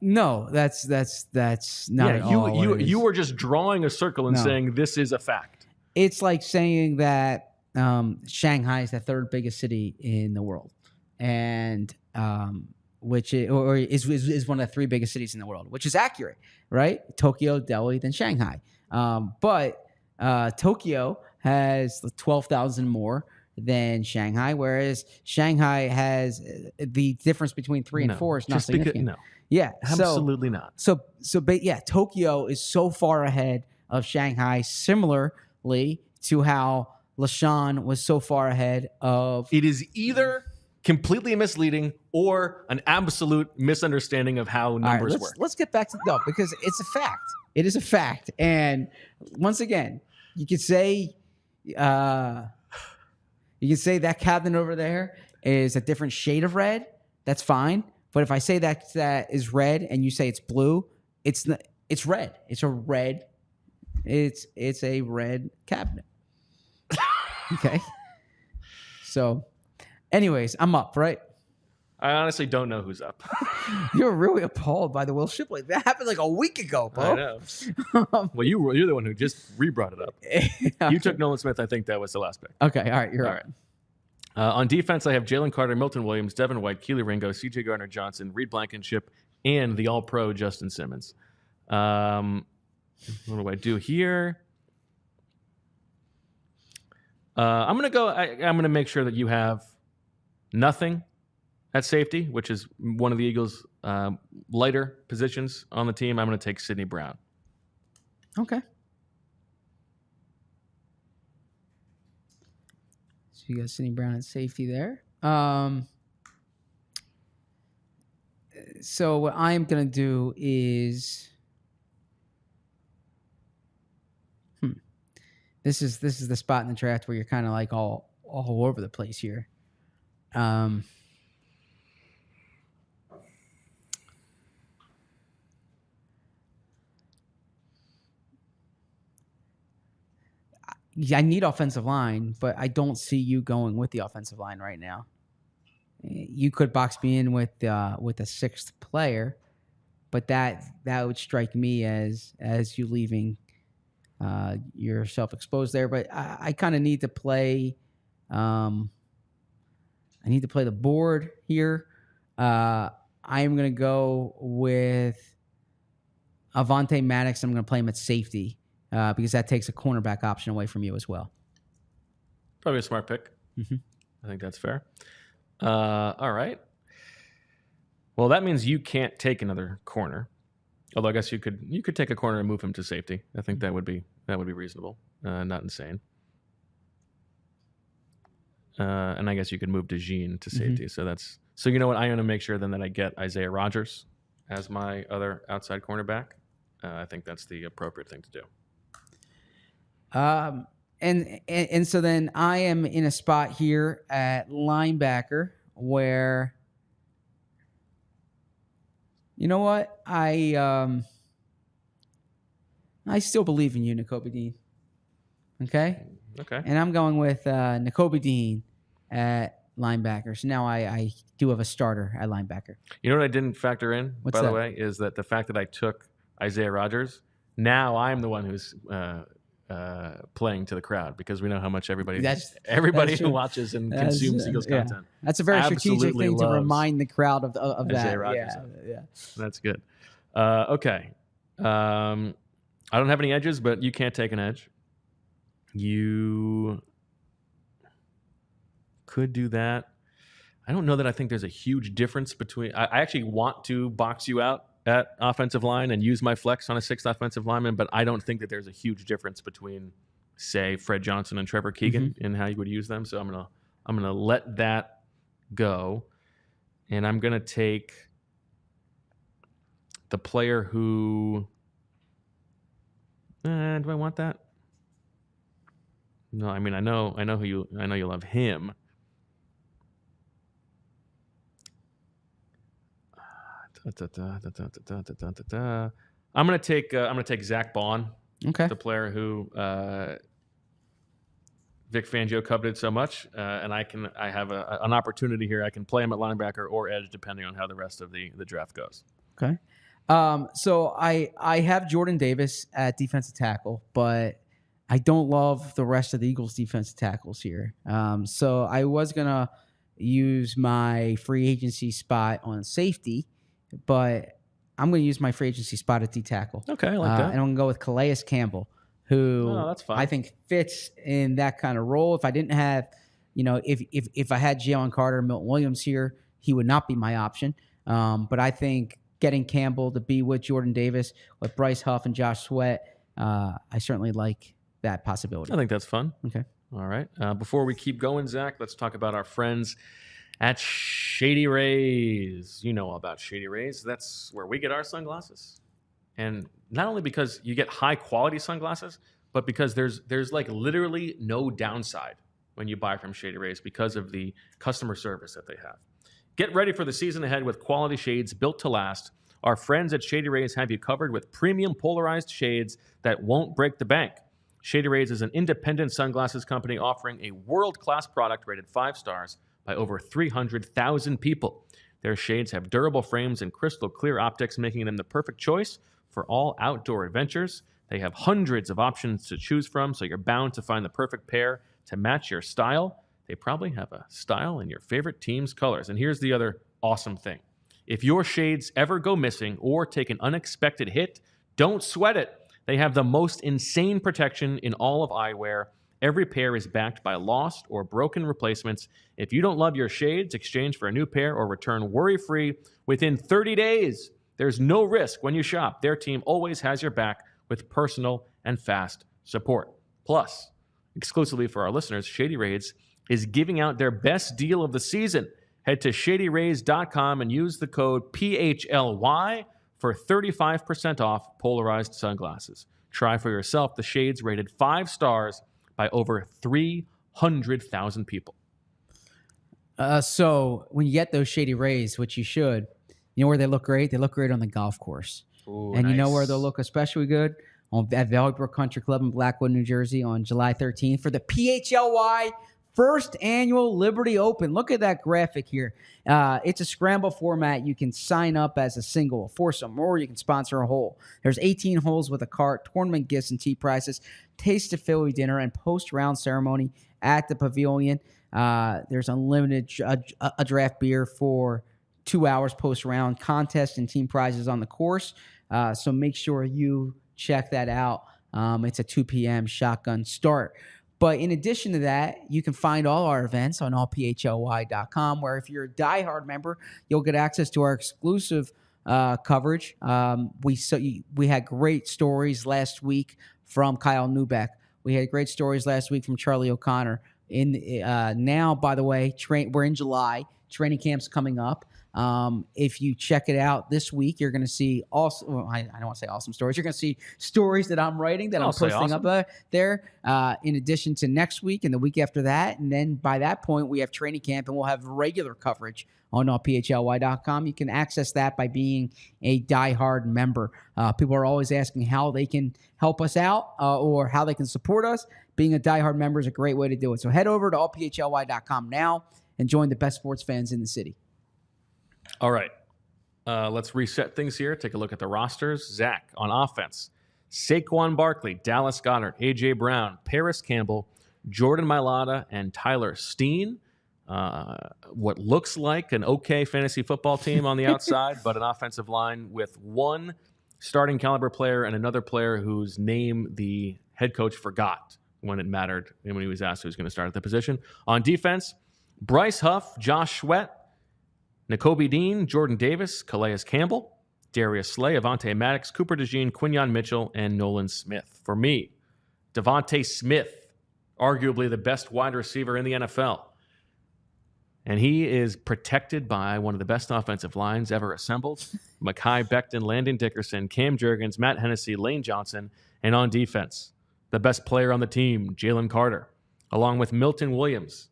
No, that's not at all. You were just drawing a circle and saying this is a fact. It's like saying that Shanghai is the 3rd biggest city in the world, and which is one of the 3 biggest cities in the world, which is accurate, right? Tokyo, Delhi, then Shanghai. But Tokyo has 12,000 more than Shanghai, whereas Shanghai has the difference between 3 and 4 is not significant. Yeah, absolutely not. But Tokyo is so far ahead of Shanghai, similarly to how LaShawn was so far ahead of... It is either completely misleading or an absolute misunderstanding of how numbers work. Let's get back to because it's a fact. It is a fact. And once again, you could say that cabinet over there is a different shade of red. That's fine. But if I say that is red and you say it's blue, it's not, it's red. It's a red. It's a red cabinet. Okay. So, anyways, I'm up, right? I honestly don't know who's up. You're really appalled by the Will Shipley. That happened like a week ago, bro. I know. Well, you're the one who just re-brought it up. You took Nolan Smith. I think that was the last pick. Okay. All right. You're all right. On defense, I have Jalen Carter, Milton Williams, Devin White, Keely Ringo, C.J. Gardner-Johnson, Reed Blankenship, and the All-Pro Justin Simmons. What do I do here? I'm going to make sure that you have nothing at safety, which is one of the Eagles' lighter positions on the team. I'm going to take Sidney Brown. Okay. So you got Sidney Brown at safety there. So what I'm going to do is... This is the spot in the draft where you're kind of like all over the place here. I need offensive line, but I don't see you going with the offensive line right now. you could box me in with a sixth player, but that would strike me as you leaving yourself exposed there. But I kind of need to play. I need to play the board here. I am going to go with Avonte Maddox. I'm going to play him at safety because that takes a cornerback option away from you as well. Probably a smart pick. Mm-hmm. I think that's fair. All right. Well, that means you can't take another corner. Although I guess you could take a corner and move him to safety. I think that would be reasonable, not insane. And I guess you could move DeJean to safety. Mm-hmm. So you know what? I'm going to make sure then that I get Isaiah Rodgers as my other outside cornerback. I think that's the appropriate thing to do. And so then I am in a spot here at linebacker where, you know what? I still believe in you, Nakobe Dean. Okay? Okay. And I'm going with Nakobe Dean at linebacker. So now I do have a starter at linebacker. You know what I didn't factor in, by the way, is that the fact that I took Isaiah Rodgers, now I'm the one who's playing to the crowd because we know how much everybody who watches and consumes Eagles content. That's a very strategic thing to remind the crowd of that. Rodgers. Yeah. That's good. Okay. I don't have any edges, but you can't take an edge. You could do that. I don't know that I think there's a huge difference between. I actually want to box you out at offensive line and use my flex on a sixth offensive lineman, but I don't think that there's a huge difference between, say, Fred Johnson and Trevor Keegan in how you would use them. So I'm gonna let that go, and I'm gonna take the player who. Do I want that? No, I mean I know you love him. I'm gonna take Zach Bond, the player who Vic Fangio coveted so much, and I have an opportunity here. I can play him at linebacker or edge depending on how the rest of the draft goes. Okay. So I have Jordan Davis at defensive tackle, but I don't love the rest of the Eagles defensive tackles here. So I was gonna use my free agency spot on safety, but I'm going to use my free agency spot at D tackle. Okay, I like that. And I'm going to go with Parris Campbell, who that's fine. I think fits in that kind of role. If I didn't have, if I had Jalen Carter, Milton Williams here, he would not be my option. But I think getting Campbell to be with Jordan Davis, with Bryce Huff and Josh Sweat, I certainly like that possibility. I think that's fun. Okay. All right. Before we keep going, Zach, let's talk about our friends at Shady Rays. You know all about Shady Rays. That's where we get our sunglasses. And not only because you get high quality sunglasses, but because there's like literally no downside when you buy from Shady Rays because of the customer service that they have. Get ready for the season ahead with quality shades built to last. Our friends at Shady Rays have you covered with premium polarized shades that won't break the bank. Shady Rays is an independent sunglasses company offering a world-class product rated 5 stars by over 300,000 people. Their shades have durable frames and crystal clear optics, making them the perfect choice for all outdoor adventures. They have hundreds of options to choose from, so you're bound to find the perfect pair to match your style. They probably have a style in your favorite team's colors. And here's the other awesome thing. If your shades ever go missing or take an unexpected hit, don't sweat it. They have the most insane protection in all of eyewear. Every pair is backed by lost or broken replacements. If you don't love your shades, exchange for a new pair or return worry-free within 30 days. There's no risk when you shop. Their team always has your back with personal and fast support. Plus, exclusively for our listeners, Shady Rays is giving out their best deal of the season. Head to shadyrays.com and use the code PHLY for 35% off polarized sunglasses. Try for yourself the shades rated 5 stars by over 300,000 people. So when you get those Shady Rays, which you should, you know where they look great? They look great on the golf course. Ooh, and nice. You know where they'll look especially good? At Valley Brook Country Club in Blackwood, New Jersey on July 13th for the PHLY First annual Liberty Open. Look at that graphic here. It's a scramble format. You can sign up as a single, a foursome, or you can sponsor a hole. There's 18 holes with a cart, tournament gifts and tee prizes, taste of Philly dinner, and post-round ceremony at the pavilion. There's unlimited a draft beer for 2 hours post-round, contest and team prizes on the course. So make sure you check that out. It's a 2 p.m. shotgun start. But in addition to that, you can find all our events on allphly.com, where if you're a diehard member, you'll get access to our exclusive coverage. We had great stories last week from Kyle Neubeck. We had great stories last week from Charlie O'Connor. Now, by the way, we're in July. Training camp's coming up. If you check it out this week, you're going to see I don't want to say awesome stories. You're going to see stories that I'm writing that I'm posting up there, in addition to next week and the week after that. And then by that point, we have training camp and we'll have regular coverage on PHLY.com. You can access that by being a diehard member. People are always asking how they can help us out or how they can support us. Being a diehard member is a great way to do it. So head over to allphly.com now and join the best sports fans in the city. All right. Let's reset things here. Take a look at the rosters. Zach on offense. Saquon Barkley, Dallas Goedert, A.J. Brown, Parris Campbell, Jordan Mailata, and Tyler Steen. What looks like an okay fantasy football team on the outside, but an offensive line with one starting caliber player and another player whose name the head coach forgot when it mattered and when he was asked who was going to start at the position. On defense, Bryce Huff, Josh Sweat, Nakobe Dean, Jordan Davis, Calais Campbell, Darius Slay, Avonte Maddox, Cooper DeJean, Quinyon Mitchell, and Nolan Smith. For me, DeVonta Smith, arguably the best wide receiver in the NFL. And he is protected by one of the best offensive lines ever assembled. Mekhi Becton, Landon Dickerson, Cam Jurgens, Matt Hennessy, Lane Johnson. And on defense, the best player on the team, Jalen Carter, along with Milton Williams,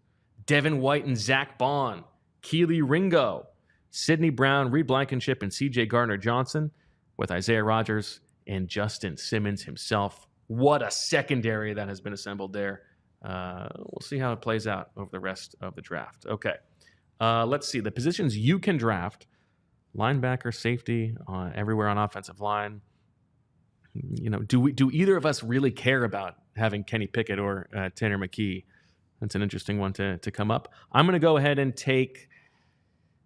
Devin White and Zach Bond, Keely Ringo, Sidney Brown, Reed Blankenship, and C.J. Gardner-Johnson, with Isaiah Rodgers and Justin Simmons himself. What a secondary that has been assembled there. We'll see how it plays out over the rest of the draft. Okay, let's see. The positions you can draft: linebacker, safety, everywhere on offensive line. You know, do either of us really care about having Kenny Pickett or Tanner McKee? That's an interesting one to come up. I'm going to go ahead and take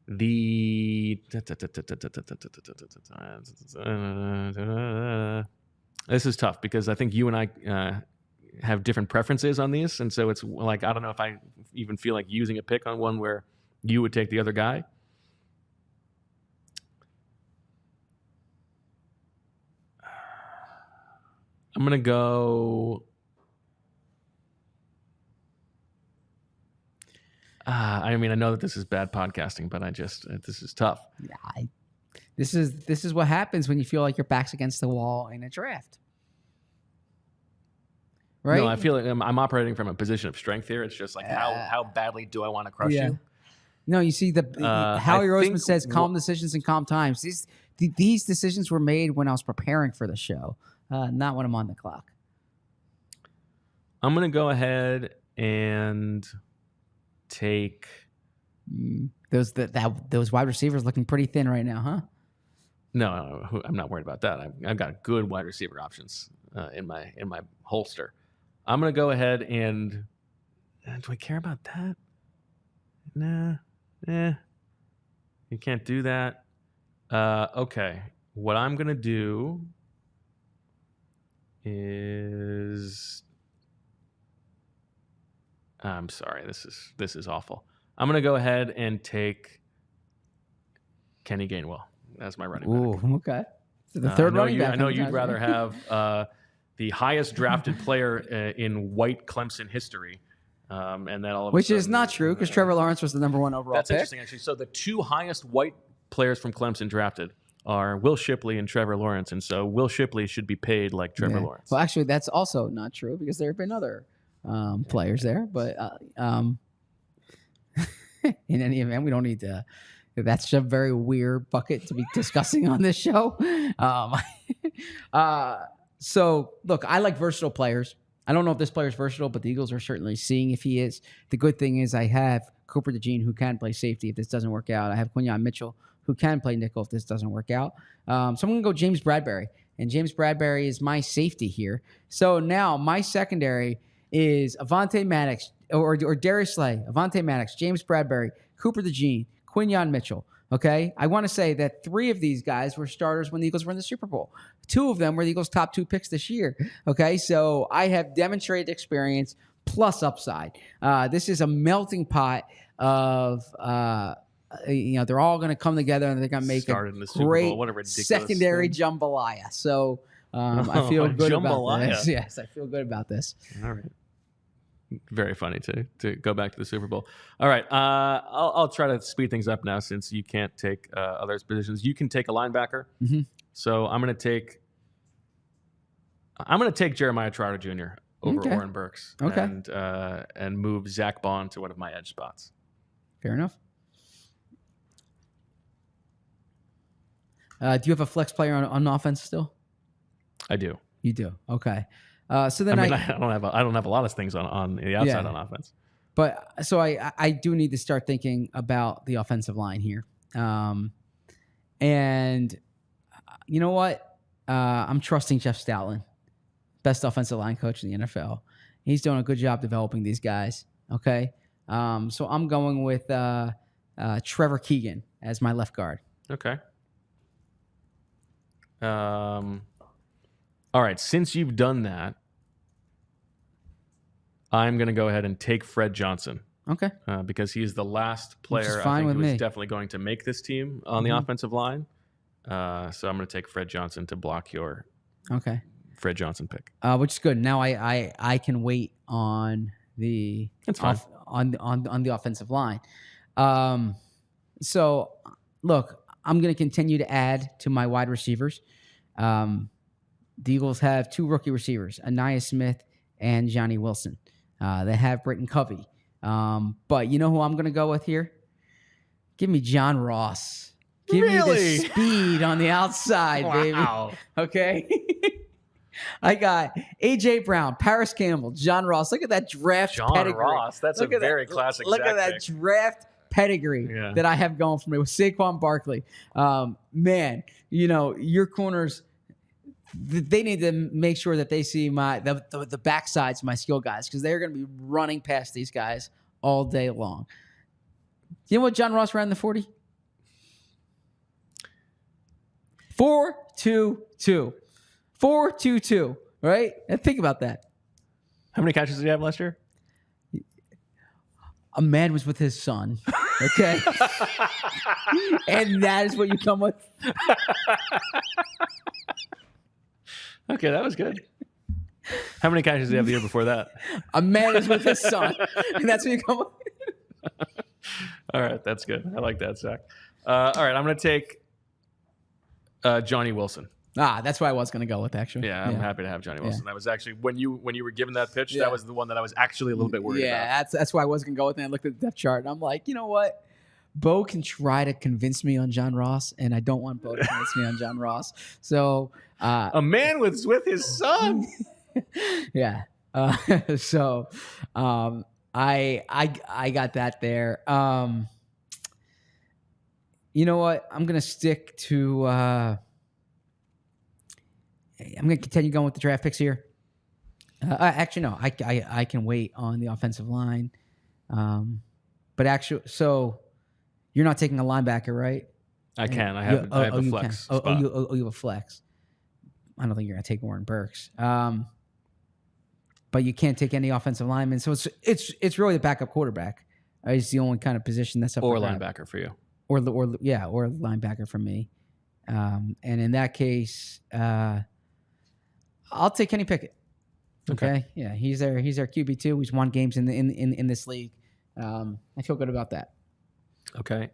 the... This is tough because I think you and I have different preferences on these. And so it's like, I don't know if I even feel like using a pick on one where you would take the other guy. I'm going to go... I mean, I know that this is bad podcasting, but this is tough. Yeah, this is what happens when you feel like your back's against the wall in a draft. Right? No, I feel like I'm operating from a position of strength here. It's just like, how badly do I want to crush you? No, you see, Howie Roseman says calm decisions and calm times. These decisions were made when I was preparing for the show, not when I'm on the clock. I'm going to go ahead and take those wide receivers looking pretty thin right now, huh? No, I'm not worried about that. I've got good wide receiver options in my holster. I'm going to go ahead and do I care about that? Nah, you can't do that. Okay, what I'm going to do is... I'm sorry, this is awful. I'm going to go ahead and take Kenny Gainwell as my running back. Ooh, okay. So the third running back. I know you'd rather have the highest drafted player in white Clemson history, and that all of which a sudden, is not true because Trevor Lawrence was the number one overall. That's pick. Interesting, actually. So the two highest white players from Clemson drafted are Will Shipley and Trevor Lawrence, and so Will Shipley should be paid like Trevor Lawrence. Well, actually, that's also not true because there have been other players there, but in any event, we don't need to. That's a very weird bucket to be discussing on this show. So, look, I like versatile players. I don't know if this player is versatile, but the Eagles are certainly seeing if he is. The good thing is I have Cooper DeJean, who can play safety if this doesn't work out. I have Quinyon Mitchell, who can play nickel if this doesn't work out. So I'm going to go James Bradbury. And James Bradbury is my safety here. So now my secondary is Avonte Maddox or Darius Slay, Avonte Maddox, James Bradbury, Cooper DeJean, Quinyon Mitchell. Okay, I want to say that 3 of these guys were starters when the Eagles were in the Super Bowl. 2 of them were the Eagles' top 2 picks this year. Okay, so I have demonstrated experience plus upside. This is a melting pot of, they're all going to come together and they're going to make a great secondary jambalaya. So I feel good about this. Yes, I feel good about this. All right. Very funny to go back to the Super Bowl. All right, I'll try to speed things up now since you can't take others' positions. You can take a linebacker. Mm-hmm. So I'm going to take Jeremiah Trotter Jr. over Oren Burks. Okay. And move Zach Bond to one of my edge spots. Fair enough. Do you have a flex player on offense still? I do. You do. Okay. So then I don't have a lot of things on the outside on offense. But so I do need to start thinking about the offensive line here. And you know what? I'm trusting Jeff Stoutland, best offensive line coach in the NFL. He's doing a good job developing these guys. Okay. So I'm going with Trevor Keegan as my left guard. Okay. All right. Since you've done that, I'm going to go ahead and take Fred Johnson. Okay. Because he's the last player I think who is definitely going to make this team on the offensive line. So I'm going to take Fred Johnson to block your Fred Johnson pick. Which is good. Now I can wait on the on the offensive line. So look, I'm going to continue to add to my wide receivers. The Eagles have 2 rookie receivers, Aniyah Smith and Johnny Wilson. They have Britton Covey. But you know who I'm going to go with here? Give me John Ross. Give me the speed on the outside, baby. Okay? I got A.J. Brown, Parris Campbell, John Ross. Look at that draft pedigree. John Ross. That's a very classic Look at that draft pedigree that I have going for me with Saquon Barkley. Man, your corners, they need to make sure that they see the backsides of my skill guys because they're going to be running past these guys all day long. You know what John Ross ran in the 40? 4.22. 4.22, right? And think about that. How many catches did he have last year? A man was with his son, okay? And that is what you come with? Okay, that was good. How many catches did he have the year before that? A man is with his son, and that's what you come with? All right, that's good. I like that, Zach. All right, I'm going to take Johnny Wilson. That's what I was going to go with, actually. Yeah, I'm happy to have Johnny Wilson. That was actually, when you were given that pitch, that was the one that I was actually a little bit worried about. Yeah, that's why I was going to go with it. I looked at the depth chart, and I'm like, you know what? Bo can try to convince me on John Ross, and I don't want Bo to convince me on John Ross. So a man was with his son. Yeah. So I got that there. You know what? I'm gonna stick to. I'm gonna continue going with the draft picks here. Actually, no. I can wait on the offensive line. But actually, so you're not taking a linebacker, right? I can. I have a flex. Spot. You have a flex. I don't think you're gonna take Oren Burks. But you can't take any offensive lineman. So it's really the backup quarterback. It's the only kind of position that's up or linebacker for you. Or linebacker for me. And in that case, I'll take Kenny Pickett. Okay. Yeah, he's our QB2. He's won games in this league. I feel good about that. Okay.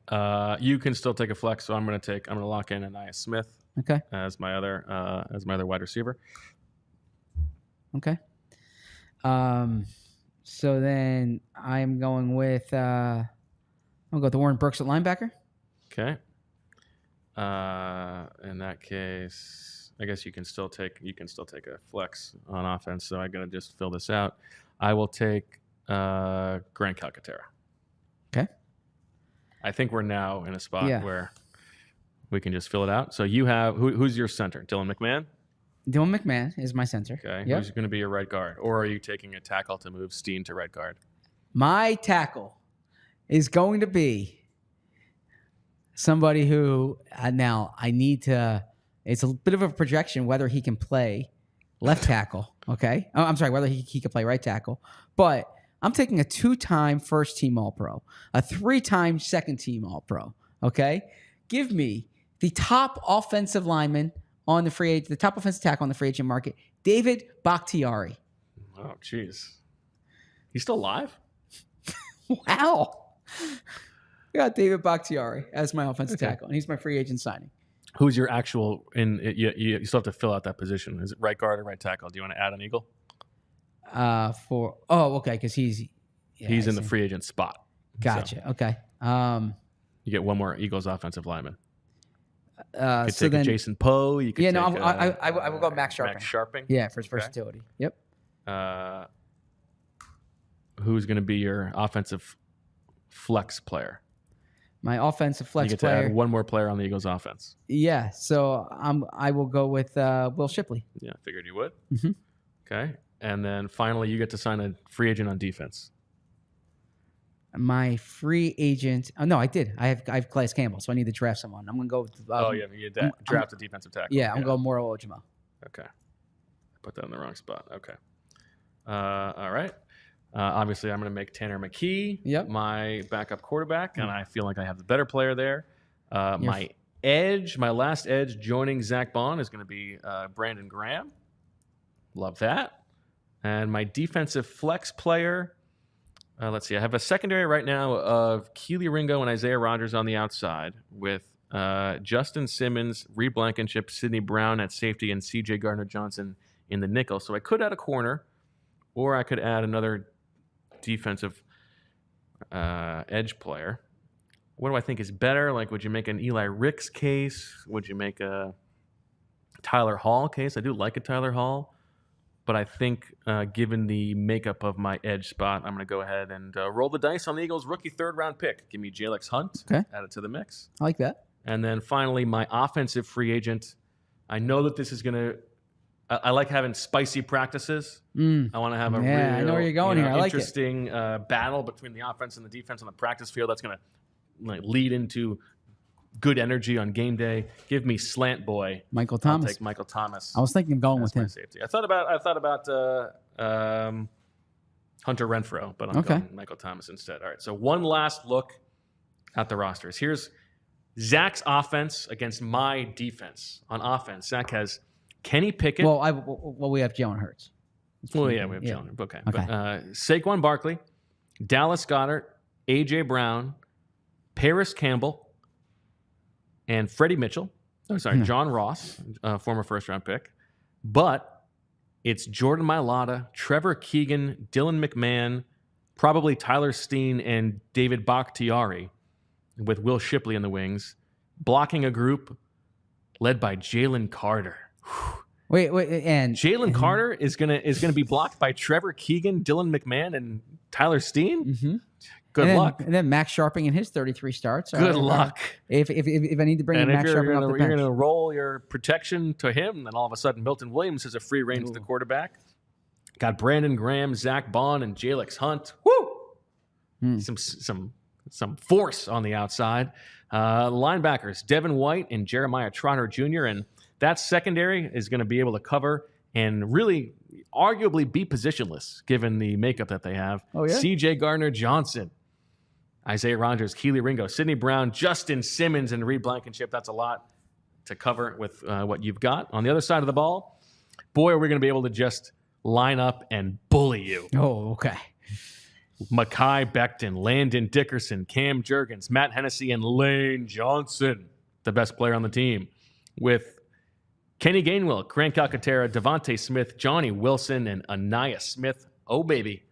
You can still take a flex, so I'm gonna lock in Aniyah Smith. Okay. As my other wide receiver. Okay. So then I'm going with I'll go with Oren Burks at linebacker. Okay. In that case, I guess you can still take a flex on offense. So I got to just fill this out. I will take Grant Calcaterra. Okay. I think we're now in a spot where we can just fill it out. So you have who's your center? Dylan McMahon. Dylan McMahon is my center. Okay. Who's going to be your right guard, or are you taking a tackle to move Steen to right guard? My tackle is going to be somebody who now I need to. It's a bit of a projection whether he can play left tackle. Okay. Oh, I'm sorry, whether he can play right tackle. But I'm taking a 2-time first-team All-Pro, a 3-time second-team All-Pro. Okay. Give me the top offensive lineman on the free agent, the top offensive tackle on the free agent market, David Bakhtiari. Oh, jeez. He's still alive? Wow. I got David Bakhtiari as my offensive tackle, and he's my free agent signing. Who's your actual you still have to fill out that position. Is it right guard or right tackle? Do you want to add an Eagle? Okay, because he's in the free agent spot. Gotcha. So, okay. You get one more Eagles offensive lineman. You could so take a Jason Poe. You could take I will go Max Sharping. Max Sharping. Yeah, for his versatility. Yep. Who's going to be your offensive flex player? My offensive flex player. You get player. to add one more player on the Eagles offense. Yeah, so I will go with Will Shipley. Yeah, I figured you would. Mm-hmm. Okay, and then finally you get to sign a free agent on defense. My free agent. Oh no, I did. I have Parris Campbell, so I need to draft someone. I'm gonna go with. You draft a defensive tackle. Yeah, I'm going Moro Ojimo. Okay, I put that in the wrong spot. Okay, all right. Obviously, I'm going to make Tanner McKee my backup quarterback, and I feel like I have the better player there. My last edge joining Zach Bond is going to be Brandon Graham. Love that. And my defensive flex player, let's see, I have a secondary right now of Keely Ringo and Isaiah Rodgers on the outside with Justin Simmons, Reed Blankenship, Sidney Brown at safety, and C.J. Gardner-Johnson in the nickel. So I could add a corner, or I could add another defensive edge player. What do I think is better? Like, would you make an Eli Ricks case? Would you make a Tyler Hall case? I do like a Tyler Hall, but I think given the makeup of my edge spot, I'm going to go ahead and roll the dice on the Eagles' rookie third-round pick. Give me Jalex Hunt. Okay. Add it to the mix. I like that. And then finally, my offensive free agent. I know that this is going to I like having spicy practices. I want to have a real, I know where you're going here. I like interesting battle between the offense and the defense on the practice field. That's going to lead into good energy on game day. Give me slant boy Michael Thomas. I'll take Michael Thomas. I was thinking of going with him. Safety. I thought about Hunter Renfrow, but I'm going Michael Thomas instead. All right. So one last look at the rosters. Here's Zach's offense against my defense. On offense, Zach has Kenny Pickett. We have Jalen Hurts. We have Jalen. Okay. But Saquon Barkley, Dallas Goedert, A.J. Brown, Parris Campbell, and Freddie Mitchell. John Ross, former first-round pick. But it's Jordan Mailata, Trevor Keegan, Dylan McMahon, probably Tyler Steen, and David Bakhtiari, with Will Shipley in the wings, blocking a group led by Jalen Carter. Wait, and Jalen Carter is gonna be blocked by Trevor Keegan, Dylan McMahon, and Tyler Steen. Mm-hmm. Good luck. And then Max Sharping in his 33 starts. Good luck. If I need to bring in Max Sharping off the bench, you're gonna roll your protection to him, then all of a sudden Milton Williams has a free reign to the quarterback. Got Brandon Graham, Zach Bond, and Jalex Hunt. Woo! Some force on the outside. Linebackers Devin White and Jeremiah Trotter Jr. and that secondary is going to be able to cover and really arguably be positionless given the makeup that they have. C.J. Gardner-Johnson, Isaiah Rodgers, Keely Ringo, Sidney Brown, Justin Simmons, and Reed Blankenship. That's a lot to cover with what you've got. On the other side of the ball, boy, are we going to be able to just line up and bully you. Oh, okay. Mekhi Becton, Landon Dickerson, Cam Jurgens, Matt Hennessy, and Lane Johnson, the best player on the team, with Kenny Gainwell, Grant Calcaterra, DeVonta Smith, Johnny Wilson, and Anaya Smith. Oh, baby.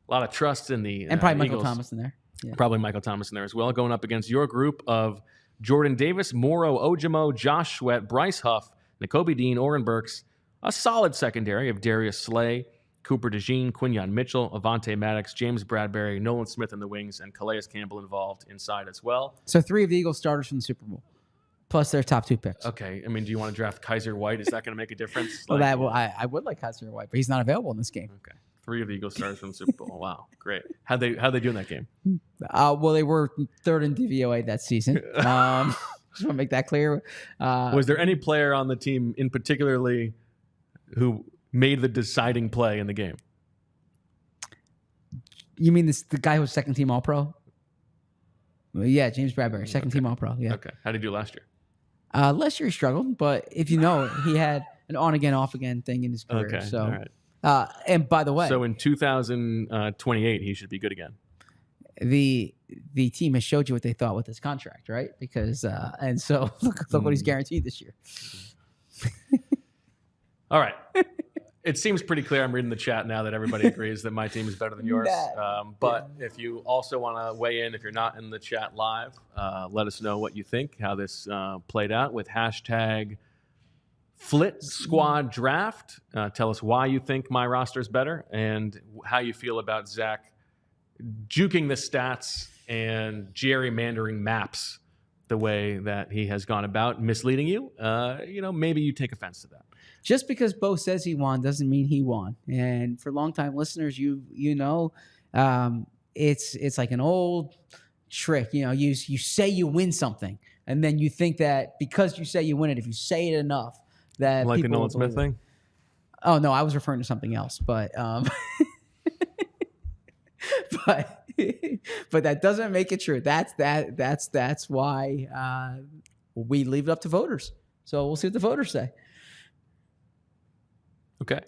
A lot of trust in the and probably Eagles. Michael Thomas in there. Yeah. Probably Michael Thomas in there as well, going up against your group of Jordan Davis, Moro Ojimo, Josh Sweat, Bryce Huff, Nakobe Dean, Oren Burks, a solid secondary of Darius Slay, Cooper DeJean, Quinyon Mitchell, Avonte Maddox, James Bradbury, Nolan Smith in the wings, and Calais Campbell involved inside as well. So 3 of the Eagles starters from the Super Bowl, plus their top 2 picks. Okay. I mean, do you want to draft Kaiser White? Is that going to make a difference? I would like Kaiser White, but he's not available in this game. Okay. 3 of the Eagles starters from the Super Bowl. Wow. Great. How'd they do in that game? Well, they were 3rd in DVOA that season. Just want to make that clear. Was there any player on the team in particularly who made the deciding play in the game? You mean the guy who was second team All-Pro? Well, yeah, James Bradbury, second team All-Pro. Yeah. Okay. How did he do last year? Last year he struggled, but if you know, he had an on-again, off-again thing in his career. Okay. So, all right. And by the way, so in 2028, he should be good again. The team has showed you what they thought with this contract, right? Because and so look what he's guaranteed this year. All right. It seems pretty clear. I'm reading the chat now that everybody agrees that my team is better than yours. But if you also want to weigh in, if you're not in the chat live, let us know what you think, how this played out with hashtag Flit-Squad draft. Tell us why you think my roster is better and how you feel about Zach juking the stats and gerrymandering maps the way that he has gone about misleading you. Maybe you take offense to that. Just because Bo says he won doesn't mean he won. And for longtime listeners, it's like an old trick. You say you win something, and then you think that because you say you win it, if you say it enough, that like the people Nolan Smith thing. Oh no, I was referring to something else, but but that doesn't make it true. That's why we leave it up to voters. So we'll see what the voters say. Okay.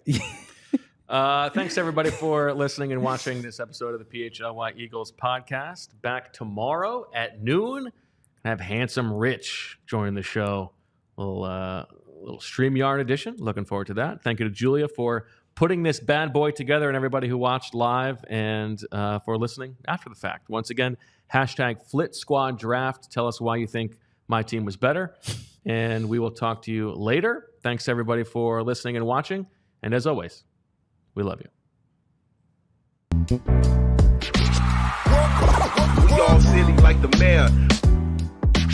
Thanks, everybody, for listening and watching this episode of the PHLY Eagles podcast. Back tomorrow at noon. I have Handsome Rich join the show. Little StreamYard edition. Looking forward to that. Thank you to Julia for putting this bad boy together and everybody who watched live and for listening after the fact. Once again, hashtag Flit-Squad draft. Tell us why you think my team was better. And we will talk to you later. Thanks, everybody, for listening and watching. And as always, we love you. We all silly like the mayor.